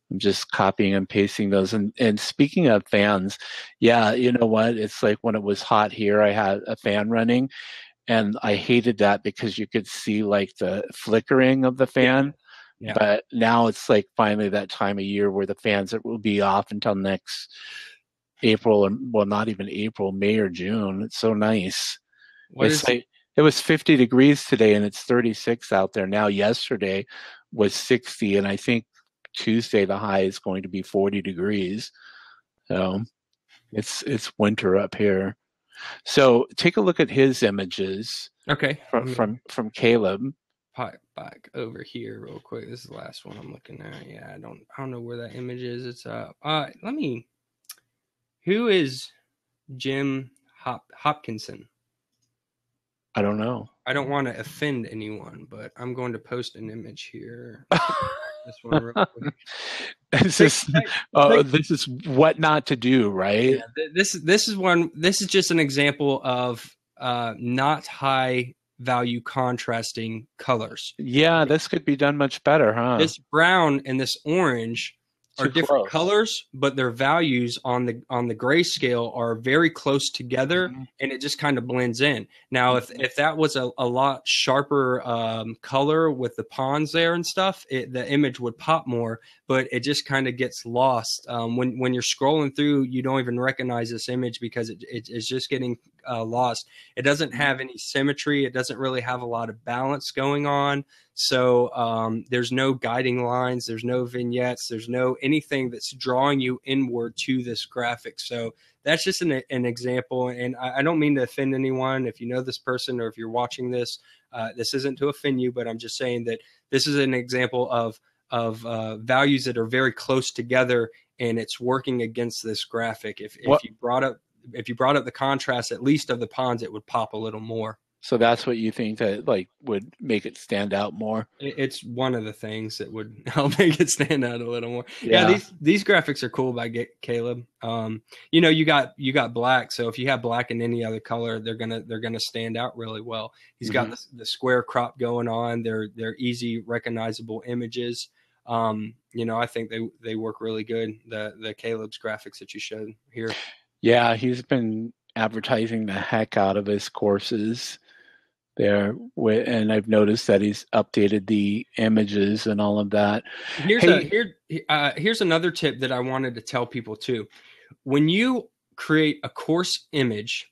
I'm just copying and pasting those. And speaking of fans, yeah, you know what? It's like when it was hot here, I had a fan running, and I hated that because you could see like the flickering of the fan. Yeah. But now it's like finally that time of year where the fans will be off until next April, and well, not even April, May or June. It's so nice. It's like it was 50 degrees today, and it's 36 out there now. Yesterday was 60, and I think Tuesday the high is going to be 40 degrees. So it's winter up here. So take a look at his images. Okay. From Caleb. Pop back over here real quick. This is the last one I'm looking at. Yeah, I don't know where that image is. It's who is Jim Hopkinson? I don't know. I don't want to offend anyone, but I'm going to post an image here. This one real quick. It's Take, just, take, take, this is what not to do, yeah, right? this is one. This is just an example of not high value contrasting colors. Yeah, this could be done much better, huh? This brown and this orange are Too different close. colors, but their values on the grayscale are very close together, Mhm, and it just kind of blends in. Now, mhm. if that was a lot sharper color with the pawns there and stuff, the image would pop more, but it just kind of gets lost. When you're scrolling through, you don't even recognize this image because it's just getting lost. It doesn't have any symmetry. It doesn't really have a lot of balance going on. So there's no guiding lines, there's no vignettes, there's no anything that's drawing you inward to this graphic. So that's just an example. And I don't mean to offend anyone. If you know this person or if you're watching this, this isn't to offend you, but I'm just saying that this is an example of values that are very close together, and it's working against this graphic. What? If you brought up the contrast at least of the pawns, it would pop a little more. So that's what you think that like would make it stand out more? It's one of the things that would help make it stand out a little more. Yeah, Yeah. these graphics are cool by Caleb. You know, you got black, so if you have black in any other color, they're gonna stand out really well. He's got Hmm. the square crop going on. They're easy, recognizable images. You know, I think they work really good. The Caleb's graphics that you showed here. Yeah, he's been advertising the heck out of his courses there, and I've noticed that he's updated the images and all of that. Hey, Here's another tip that I wanted to tell people too. When you create a course image,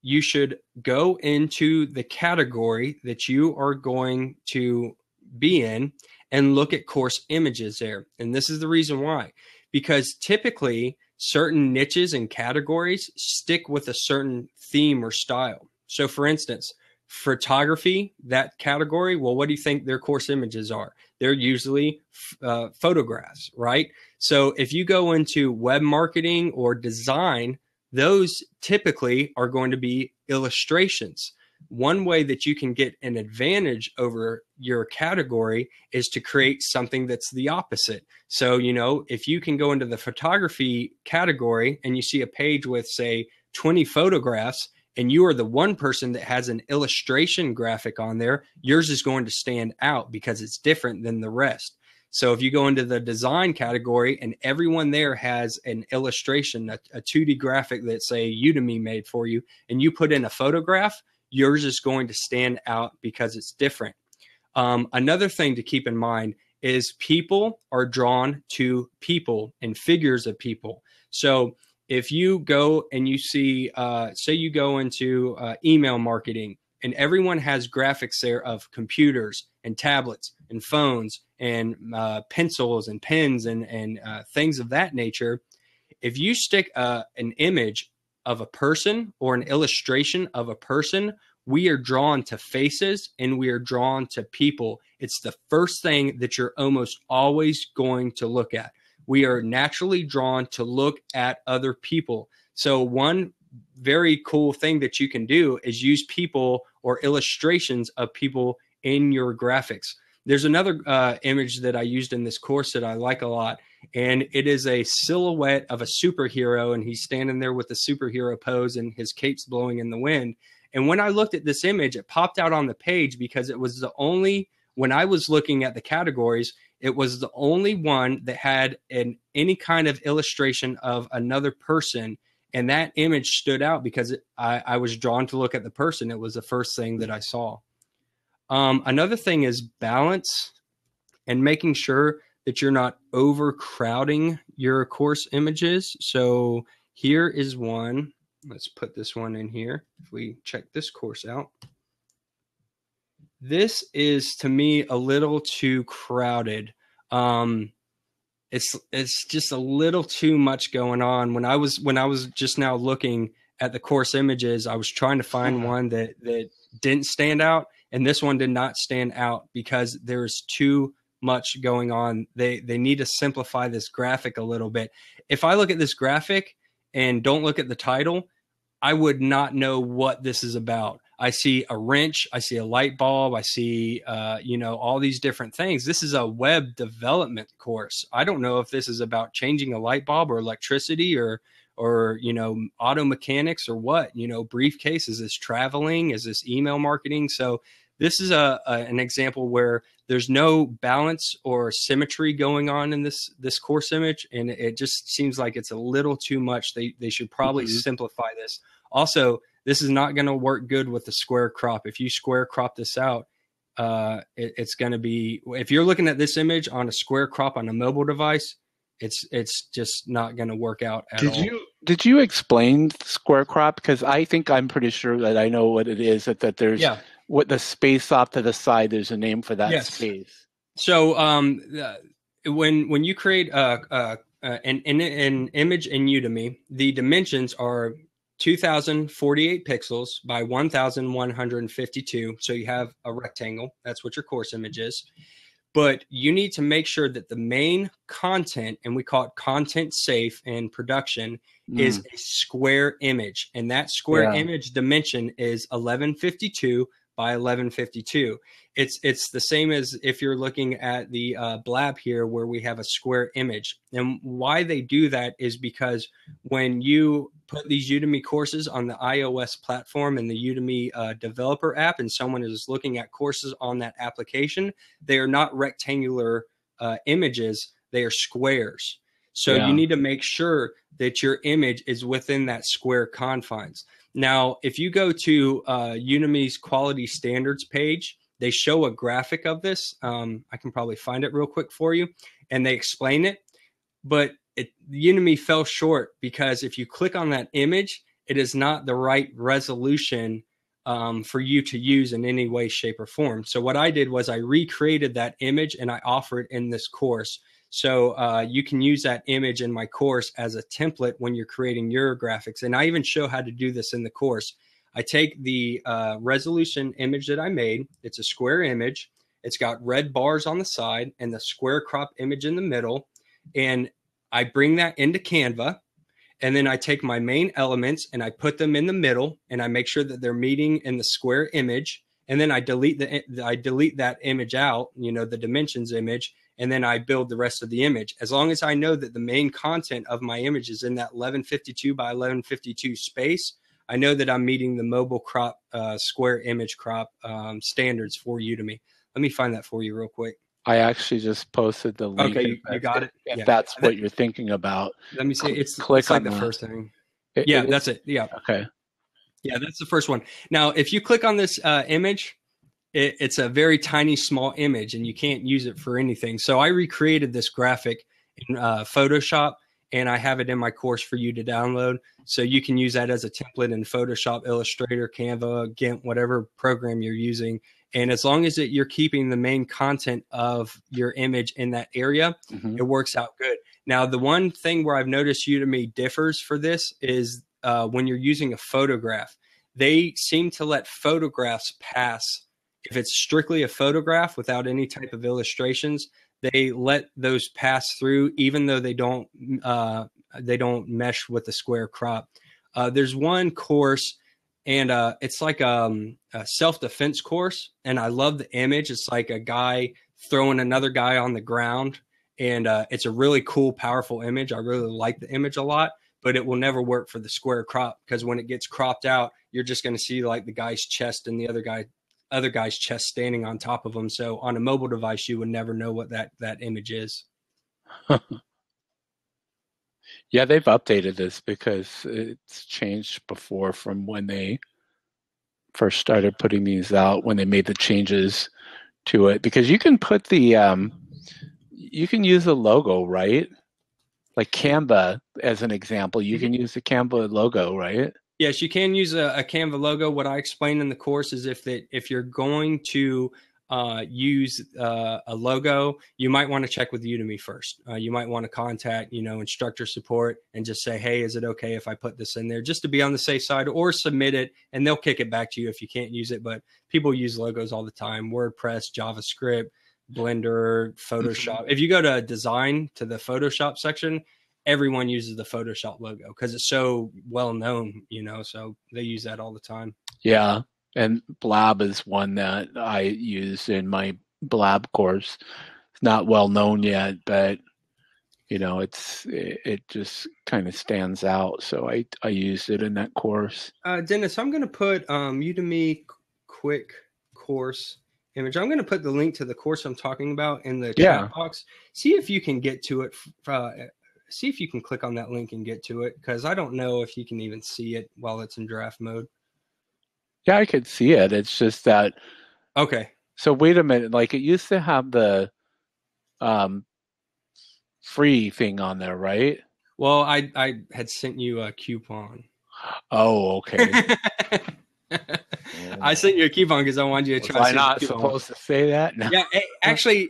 you should go into the category that you are going to be in and look at course images there. And this is the reason why, because typically certain niches and categories stick with a certain theme or style. So for instance, photography, that category, well, what do you think their course images are? They're usually photographs, right? So if you go into web marketing or design, those typically are going to be illustrations. One way that you can get an advantage over your category is to create something that's the opposite. So, you know, if you can go into the photography category and you see a page with, say, 20 photographs, and you are the one person that has an illustration graphic on there, yours is going to stand out because it's different than the rest. So if you go into the design category and everyone there has an illustration, a 2D graphic that, say, Udemy made for you, and you put in a photograph, yours is going to stand out because it's different. Another thing to keep in mind is people are drawn to people and figures of people. So if you go and you see, say you go into email marketing, and everyone has graphics there of computers and tablets and phones and pencils and pens and things of that nature, if you stick an image of a person or an illustration of a person, we are drawn to faces and we are drawn to people. It's the first thing that you're almost always going to look at. We are naturally drawn to look at other people. So one very cool thing that you can do is use people or illustrations of people in your graphics. There's another image that I used in this course that I like a lot, and it is a silhouette of a superhero, and he's standing there with the superhero pose and his cape's blowing in the wind. And when I looked at this image, it popped out on the page because it was the only, when I was looking at the categories, it was the only one that had any kind of illustration of another person. And that image stood out because I was drawn to look at the person. It was the first thing that I saw. Another thing is balance and making sure that you're not overcrowding your course images. So here is one. Let's put this one in here. If we check this course out. This is, to me, a little too crowded. It's just a little too much going on. When I was just now looking at the course images, I was trying to find one that didn't stand out, and this one did not stand out because there's too much going on. They need to simplify this graphic a little bit. If I look at this graphic and don't look at the title, I would not know what this is about. I see a wrench, I see a light bulb, I see, all these different things. This is a web development course. I don't know if this is about changing a light bulb or electricity or auto mechanics or what. Briefcase, is this traveling, is this email marketing? So this is an example where there's no balance or symmetry going on in this course image, and it just seems like it's a little too much. They should probably simplify this. Also, this is not going to work good with the square crop. If you square crop this out, it's going to be, if you're looking at this image on a square crop on a mobile device, it's just not going to work out at all. Did you explain square crop? Because I'm pretty sure that I know what it is. That there's what the space off to the side. There's a name for that space. So when you create an image in Udemy, the dimensions are 2048 pixels by 1152. So you have a rectangle. That's what your course image is. But you need to make sure that the main content, and we call it content safe in production, is a square image. And that square image dimension is 1152 by 1152. It's the same as if you're looking at the blab here where we have a square image. And why they do that is because when you put these Udemy courses on the iOS platform and the Udemy developer app, and someone is looking at courses on that application, they are not rectangular images, they are squares. So you need to make sure that your image is within that square confines. Now, if you go to Udemy's quality standards page, they show a graphic of this. I can probably find it real quick for you, and they explain it. But Udemy fell short because if you click on that image, it is not the right resolution for you to use in any way, shape, or form. So what I did was I recreated that image and I offer it in this course. So you can use that image in my course as a template when you're creating your graphics. And I even show how to do this in the course. I take the resolution image that I made. It's a square image. It's got red bars on the side and the square crop image in the middle. And I bring that into Canva. And then I take my main elements and I put them in the middle and I make sure that they're meeting in the square image. And then I delete that image out, the dimensions image, and then I build the rest of the image. As long as I know that the main content of my image is in that 1152 by 1152 space, I know that I'm meeting the mobile crop, square image crop standards for Udemy. Let me find that for you real quick. I actually just posted the link. Okay, you got it. If that's what you're thinking about. Let me see. It's like the first thing. That's it. Yeah. Okay. Yeah, that's the first one. Now, if you click on this image, it's a very tiny, small image, and you can't use it for anything. So I recreated this graphic in Photoshop, and I have it in my course for you to download. So you can use that as a template in Photoshop, Illustrator, Canva, GIMP, whatever program you're using. And as long as you're keeping the main content of your image in that area, it works out good. Now, the one thing where I've noticed Udemy differs for this is when you're using a photograph. They seem to let photographs pass. If it's strictly a photograph without any type of illustrations, they let those pass through, even though they don't mesh with the square crop. There's one course, and it's like a self-defense course, and I love the image. It's like a guy throwing another guy on the ground, and it's a really cool, powerful image. I really like the image a lot, but it will never work for the square crop because when it gets cropped out, you're just going to see like the guy's chest and the other guy's chest standing on top of him. So on a mobile device, you would never know what that image is. Yeah, they've updated this because it's changed before from when they first started putting these out, when they made the changes to it. Because you can put you can use a logo, right? Like Canva, as an example, you can use the Canva logo, right? Yes, you can use a Canva logo. What I explain in the course is if you're going to use a logo, you might want to check with Udemy first. You might want to contact, instructor support and just say, hey, is it okay if I put this in there, just to be on the safe side, or submit it and they'll kick it back to you if you can't use it. But people use logos all the time: WordPress, JavaScript, Blender, Photoshop. If you go to design, to the Photoshop section, everyone uses the Photoshop logo because it's so well known, so they use that all the time. Yeah. And Blab is one that I use in my Blab course. It's not well known yet, but it just kind of stands out. So I used it in that course. Dennis, I'm going to put Udemy quick course image. I'm going to put the link to the course I'm talking about in the Yeah, chat box. See if you can get to it. See if you can click on that link and get to it, because I don't know if you can even see it while it's in draft mode. yeah, I could see it. It's just that. Okay. So wait a minute. Like it used to have the um, free thing on there, right? Well, I had sent you a coupon. Oh, okay. I sent you a coupon because I wanted you to try. Was I not supposed to say that? No. Yeah, actually,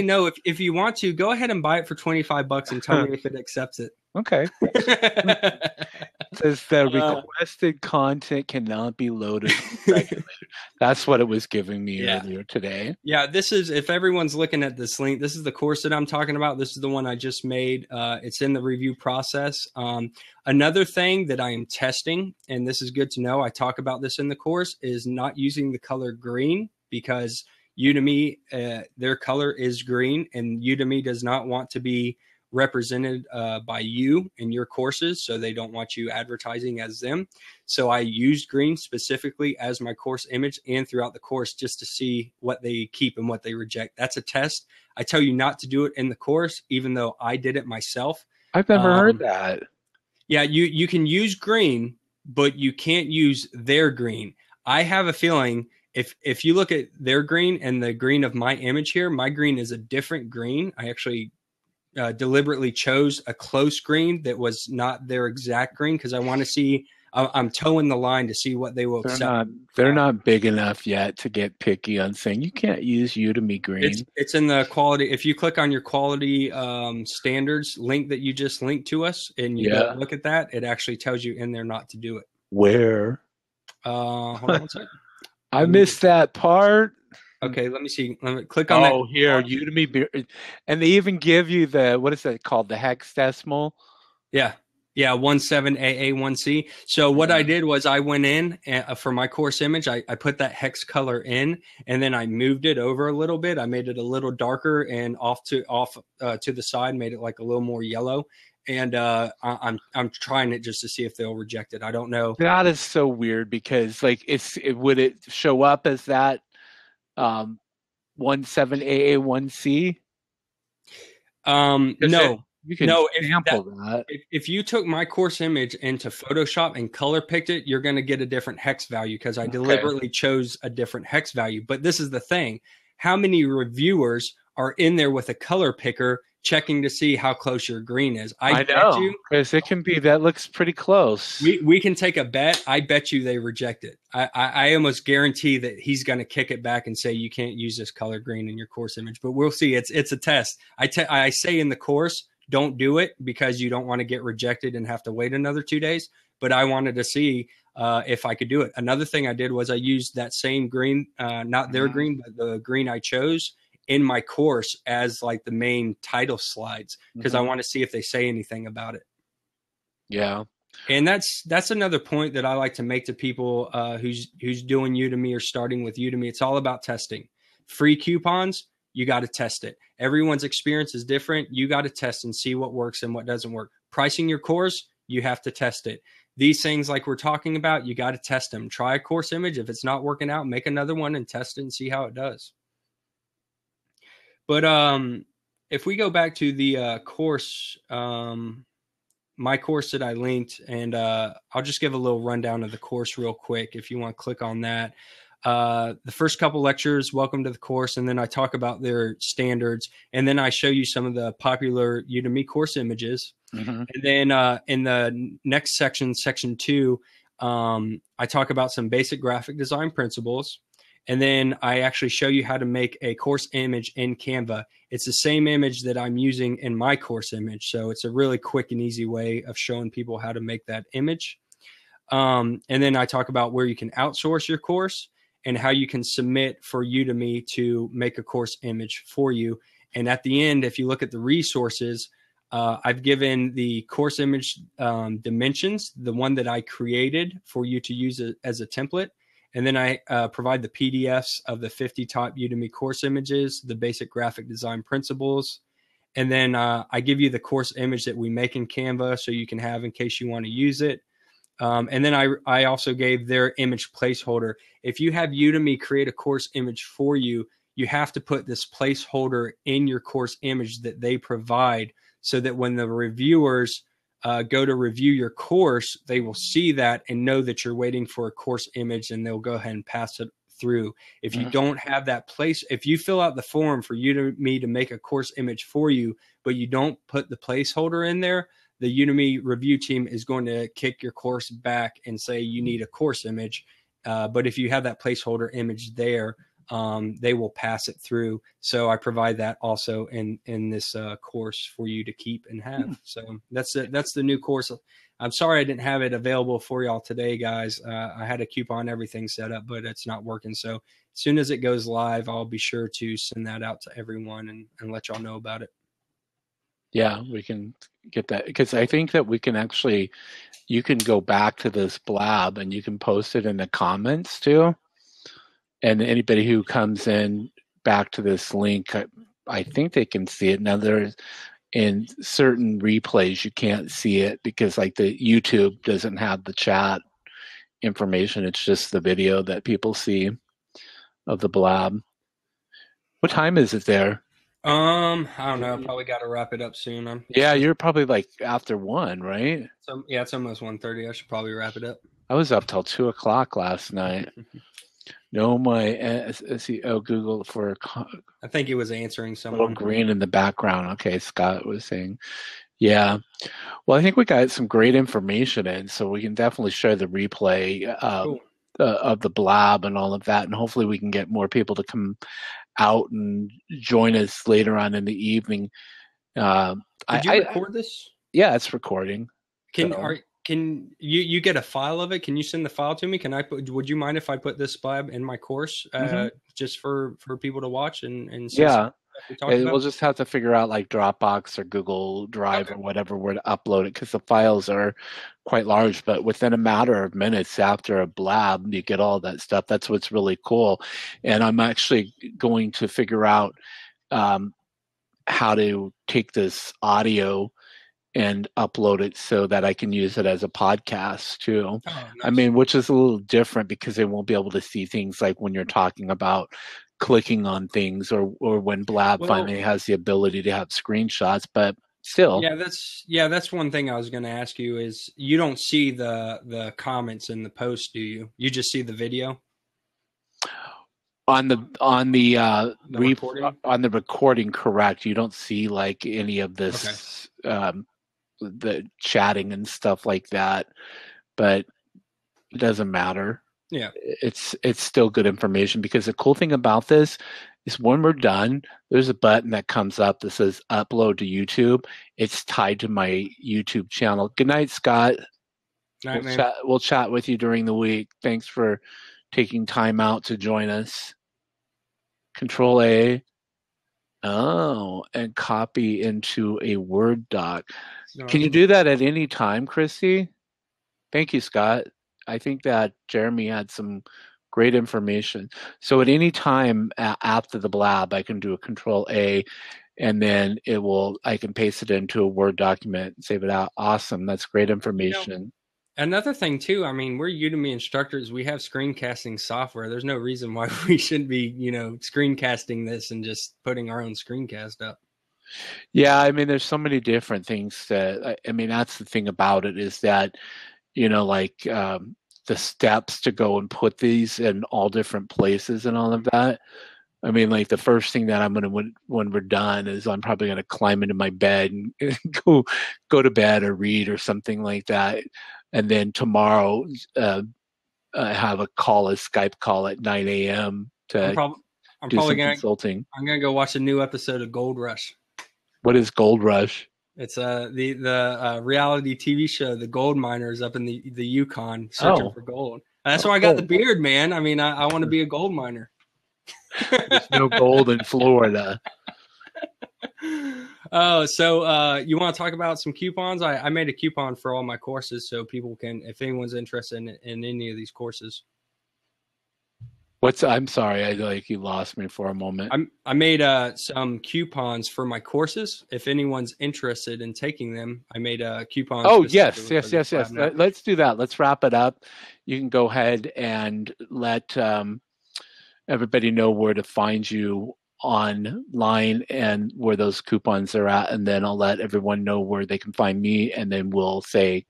no. If you want to, go ahead and buy it for $25 and tell me if it accepts it. Okay. It says the requested content cannot be loaded. That's what it was giving me earlier today. Yeah, this is, if everyone's looking at this link, this is the course that I'm talking about. This is the one I just made. It's in the review process. Another thing that I am testing, and this is good to know, I talk about this in the course, is not using the color green, because Udemy, their color is green, and Udemy does not want to be represented by you in your courses, so they don't want you advertising as them. So I used green specifically as my course image and throughout the course, just to see what they keep and what they reject. That's a test. I tell you not to do it in the course, even though I did it myself. I've never heard that. Yeah, you can use green, but you can't use their green. I have a feeling if you look at their green and the green of my image here, my green is a different green. I actually deliberately chose a close green that was not their exact green, because I want to see, I'm towing the line to see what they will accept. They're not big enough yet to get picky on saying you can't use Udemy green. It's in the quality. If you click on your quality standards link that you just linked to us, and you go look at that, it actually tells you in there not to do it. Where? Hold on one second. I missed that part. Okay, let me see. Let me click on that. Oh, here, Udemy. And they even give you the, what is that called? The hexadecimal? Yeah. Yeah, 17AA1C. So what I did was I went in for my course image, I put that hex color in, and then I moved it over a little bit. I made it a little darker and off to the side, made it like a little more yellow. And I'm trying it just to see if they'll reject it. I don't know. That is so weird, because like would it show up as that 17AA1C? No. You can sample that. If you took my course image into Photoshop and color picked it, you're going to get a different hex value, because I deliberately chose a different hex value. But this is the thing. How many reviewers are in there with a color picker checking to see how close your green is? I know, because it can be, that looks pretty close. We can take a bet. I bet you they reject it. I almost guarantee that he's going to kick it back and say you can't use this color green in your course image. But we'll see. It's a test. I say in the course, don't do it, because you don't want to get rejected and have to wait another 2 days. But I wanted to see if I could do it. Another thing I did was I used that same green, not their green, but the green I chose in my course as like the main title slides, because I want to see if they say anything about it. Yeah. And that's another point that I like to make to people who's doing Udemy or starting with Udemy. It's all about testing. Free coupons, you got to test it. Everyone's experience is different. You got to test and see what works and what doesn't work. Pricing your course, you have to test it. These things like we're talking about, you got to test them. Try a course image. If it's not working out, make another one and test it and see how it does. But if we go back to the course, my course that I linked, and I'll just give a little rundown of the course real quick if you want to click on that. The first couple lectures, welcome to the course, and then I talk about their standards, and then I show you some of the popular Udemy course images. And then in the next section, section 2, I talk about some basic graphic design principles. And then I actually show you how to make a course image in Canva. It's the same image that I'm using in my course image. So it's a really quick and easy way of showing people how to make that image. And then I talk about where you can outsource your course and how you can submit for Udemy to make a course image for you. And at the end, if you look at the resources, I've given the course image dimensions, the one that I created for you to use as a template. And then I provide the PDFs of the 50 top Udemy course images, the basic graphic design principles. And then I give you the course image that we make in Canva so you can have in case you want to use it. And then I also gave their image placeholder. If you have Udemy create a course image for you, you have to put this placeholder in your course image that they provide so that when the reviewers go to review your course, they will see that and know that you're waiting for a course image, and they'll go ahead and pass it through. If you don't have that place, if you fill out the form for Udemy to make a course image for you, but you don't put the placeholder in there, the Udemy review team is going to kick your course back and say you need a course image. But if you have that placeholder image there, they will pass it through. So I provide that also in this course for you to keep and have. So that's the new course. I'm sorry I didn't have it available for y'all today, guys. I had a coupon, everything set up, but it's not working. So as soon as it goes live, I'll be sure to send that out to everyone and let y'all know about it. Yeah, we can get that, because I think that we can actually, you can go back to this blab and you can post it in the comments too. And anybody who comes in back to this link, I think they can see it. Now, there's in certain replays, you can't see it because like the YouTube doesn't have the chat information. It's just the video that people see of the blab. What time is it there? I don't know. Probably got to wrap it up soon. Yeah, you're probably like after 1, right? So yeah, it's almost 1:30. I should probably wrap it up. I was up till 2:00 last night. No, my SEO Google for I think he was answering someone. little green in the background. Okay, Scott was saying, yeah. Well, I think we got some great information in, so we can definitely share the replay Cool. of the blab and all of that, and hopefully we can get more people to come out and join us later on in the evening. Did you record this? Yeah, it's recording. Can you get a file of it? Can you send the file to me? Would you mind if I put this blab in my course just for people to watch and see yeah. We'll just have to figure out like Dropbox or Google Drive or whatever where to upload it, because the files are quite large. But within a matter of minutes after a blab, you get all that stuff. That's what's really cool. And I'm actually going to figure out how to take this audio and upload it so that I can use it as a podcast too. Oh, nice. I mean, which is a little different because they won't be able to see things like when you're talking about clicking on things or when Blab finally has the ability to have screenshots, but still. Yeah, that's one thing I was going to ask you is you don't see the comments in the post, do you? You just see the video? On the recording, correct. You don't see like any of this the chatting and stuff like that, but it doesn't matter. Yeah, it's still good information, because the cool thing about this is when we're done, there's a button that comes up that says upload to YouTube. It's tied to my YouTube channel. Good night, Scott. Night, man. We'll chat with you during the week. Thanks for taking time out to join us. Control A. Oh, and copy into a Word doc. Can you do that at any time, Christy? Thank you, Scott. I think that Jeremy had some great information. So at any time after the blab, I can do a Control A, and then I can paste it into a Word document and save it out. Awesome. That's great information. Another thing too, I mean, we're Udemy instructors. We have screencasting software. There's no reason why we shouldn't be, screencasting this and just putting our own screencast up. Yeah, I mean, there's so many different things that, I mean, that's the thing about it is that, the steps to go and put these in all different places and all of that. I mean, like the first thing that I'm going to, when we're done, is I'm probably going to climb into my bed and go to bed or read or something like that. And then tomorrow, have a Skype call at 9 a.m. to do some consulting. I'm going to go watch a new episode of Gold Rush. What is Gold Rush? It's the reality TV show, the gold miners up in the Yukon searching for gold. That's why I got the beard, man. I mean, I want to be a gold miner. There's no gold in Florida. Oh, so you want to talk about some coupons? I made a coupon for all my courses, so people can, if anyone's interested in any of these courses. I'm sorry, I like you lost me for a moment. I made some coupons for my courses. If anyone's interested in taking them, I made coupons Oh, yes, specifically for yes, this yes, lab yes. night. Let's do that. Let's wrap it up. You can go ahead and let everybody know where to find you online and where those coupons are at, and then I'll let everyone know where they can find me, and then we'll say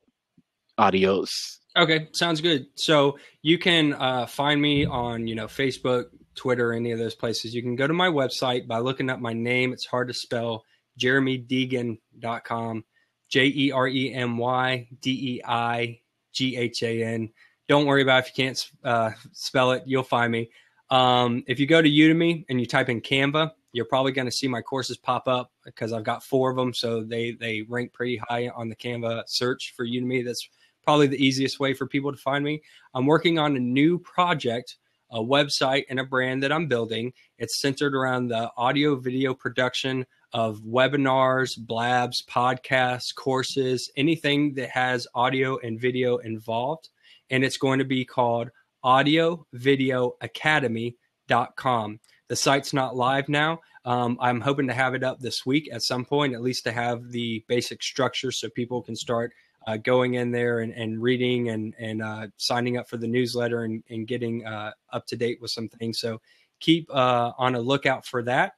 adios. Okay, sounds good. So you can find me on, Facebook, Twitter, any of those places. You can go to my website by looking up my name. It's hard to spell, jeremydeigan.com, JeremyDeighan. Don't worry about it if you can't spell it, you'll find me. If you go to Udemy and you type in Canva, you're probably going to see my courses pop up because I've got 4 of them. So they rank pretty high on the Canva search for Udemy. That's probably the easiest way for people to find me. I'm working on a new project, a website and a brand that I'm building. It's centered around the audio video production of webinars, blabs, podcasts, courses, anything that has audio and video involved. And it's going to be called audiovideoacademy.com. The site's not live now. I'm hoping to have it up this week at some point, at least to have the basic structure so people can start going in there and reading and signing up for the newsletter and getting up to date with some things. So keep on a lookout for that.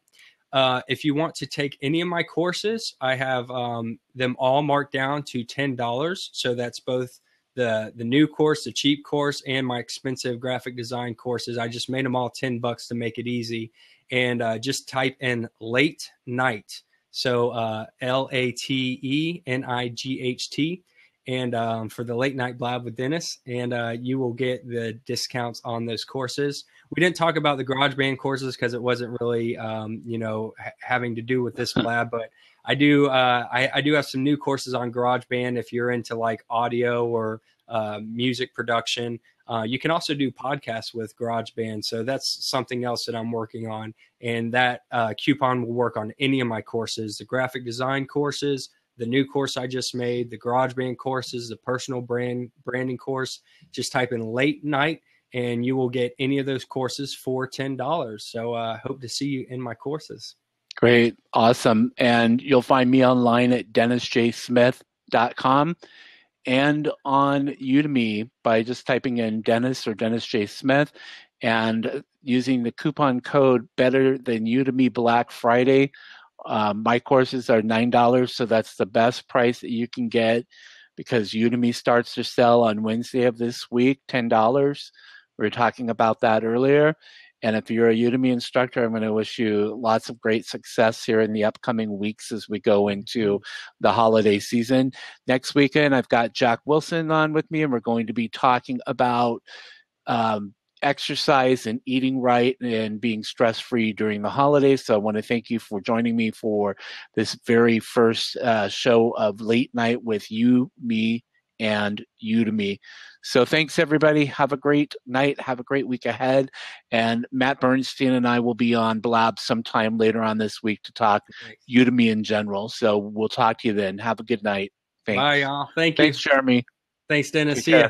If you want to take any of my courses, I have them all marked down to $10. So that's both the new course, the cheap course, and my expensive graphic design courses. I just made them all $10 to make it easy. And just type in late night. So LATENIGHT. And for the late night blab with Dennis, and you will get the discounts on those courses. We didn't talk about the GarageBand courses because it wasn't really, having to do with this blab, but I do have some new courses on GarageBand if you're into like audio or music production. You can also do podcasts with GarageBand, so that's something else that I'm working on. And that coupon will work on any of my courses, the graphic design courses, the new course I just made, the GarageBand courses, the personal branding course. Just type in late night and you will get any of those courses for $10. So I hope to see you in my courses. Great. Awesome. And you'll find me online at dennisjsmith.com and on Udemy by just typing in Dennis or Dennis J. Smith and using the coupon code Better Than Udemy Black Friday. My courses are $9, so that's the best price that you can get because Udemy starts to sell on Wednesday of this week, $10. We were talking about that earlier. And if you're a Udemy instructor, I'm going to wish you lots of great success here in the upcoming weeks as we go into the holiday season. Next weekend, I've got Jack Wilson on with me, and we're going to be talking about exercise and eating right and being stress-free during the holidays. So I want to thank you for joining me for this very first show of Late Night with you, me, and Udemy. So thanks, everybody. Have a great night. Have a great week ahead. And Matt Bernstein and I will be on Blab sometime later on this week to talk Udemy in general. So we'll talk to you then. Have a good night. Thanks. Bye, y'all. Thank you. Thanks, Jeremy. Thanks, Dennis. Take See care. ya.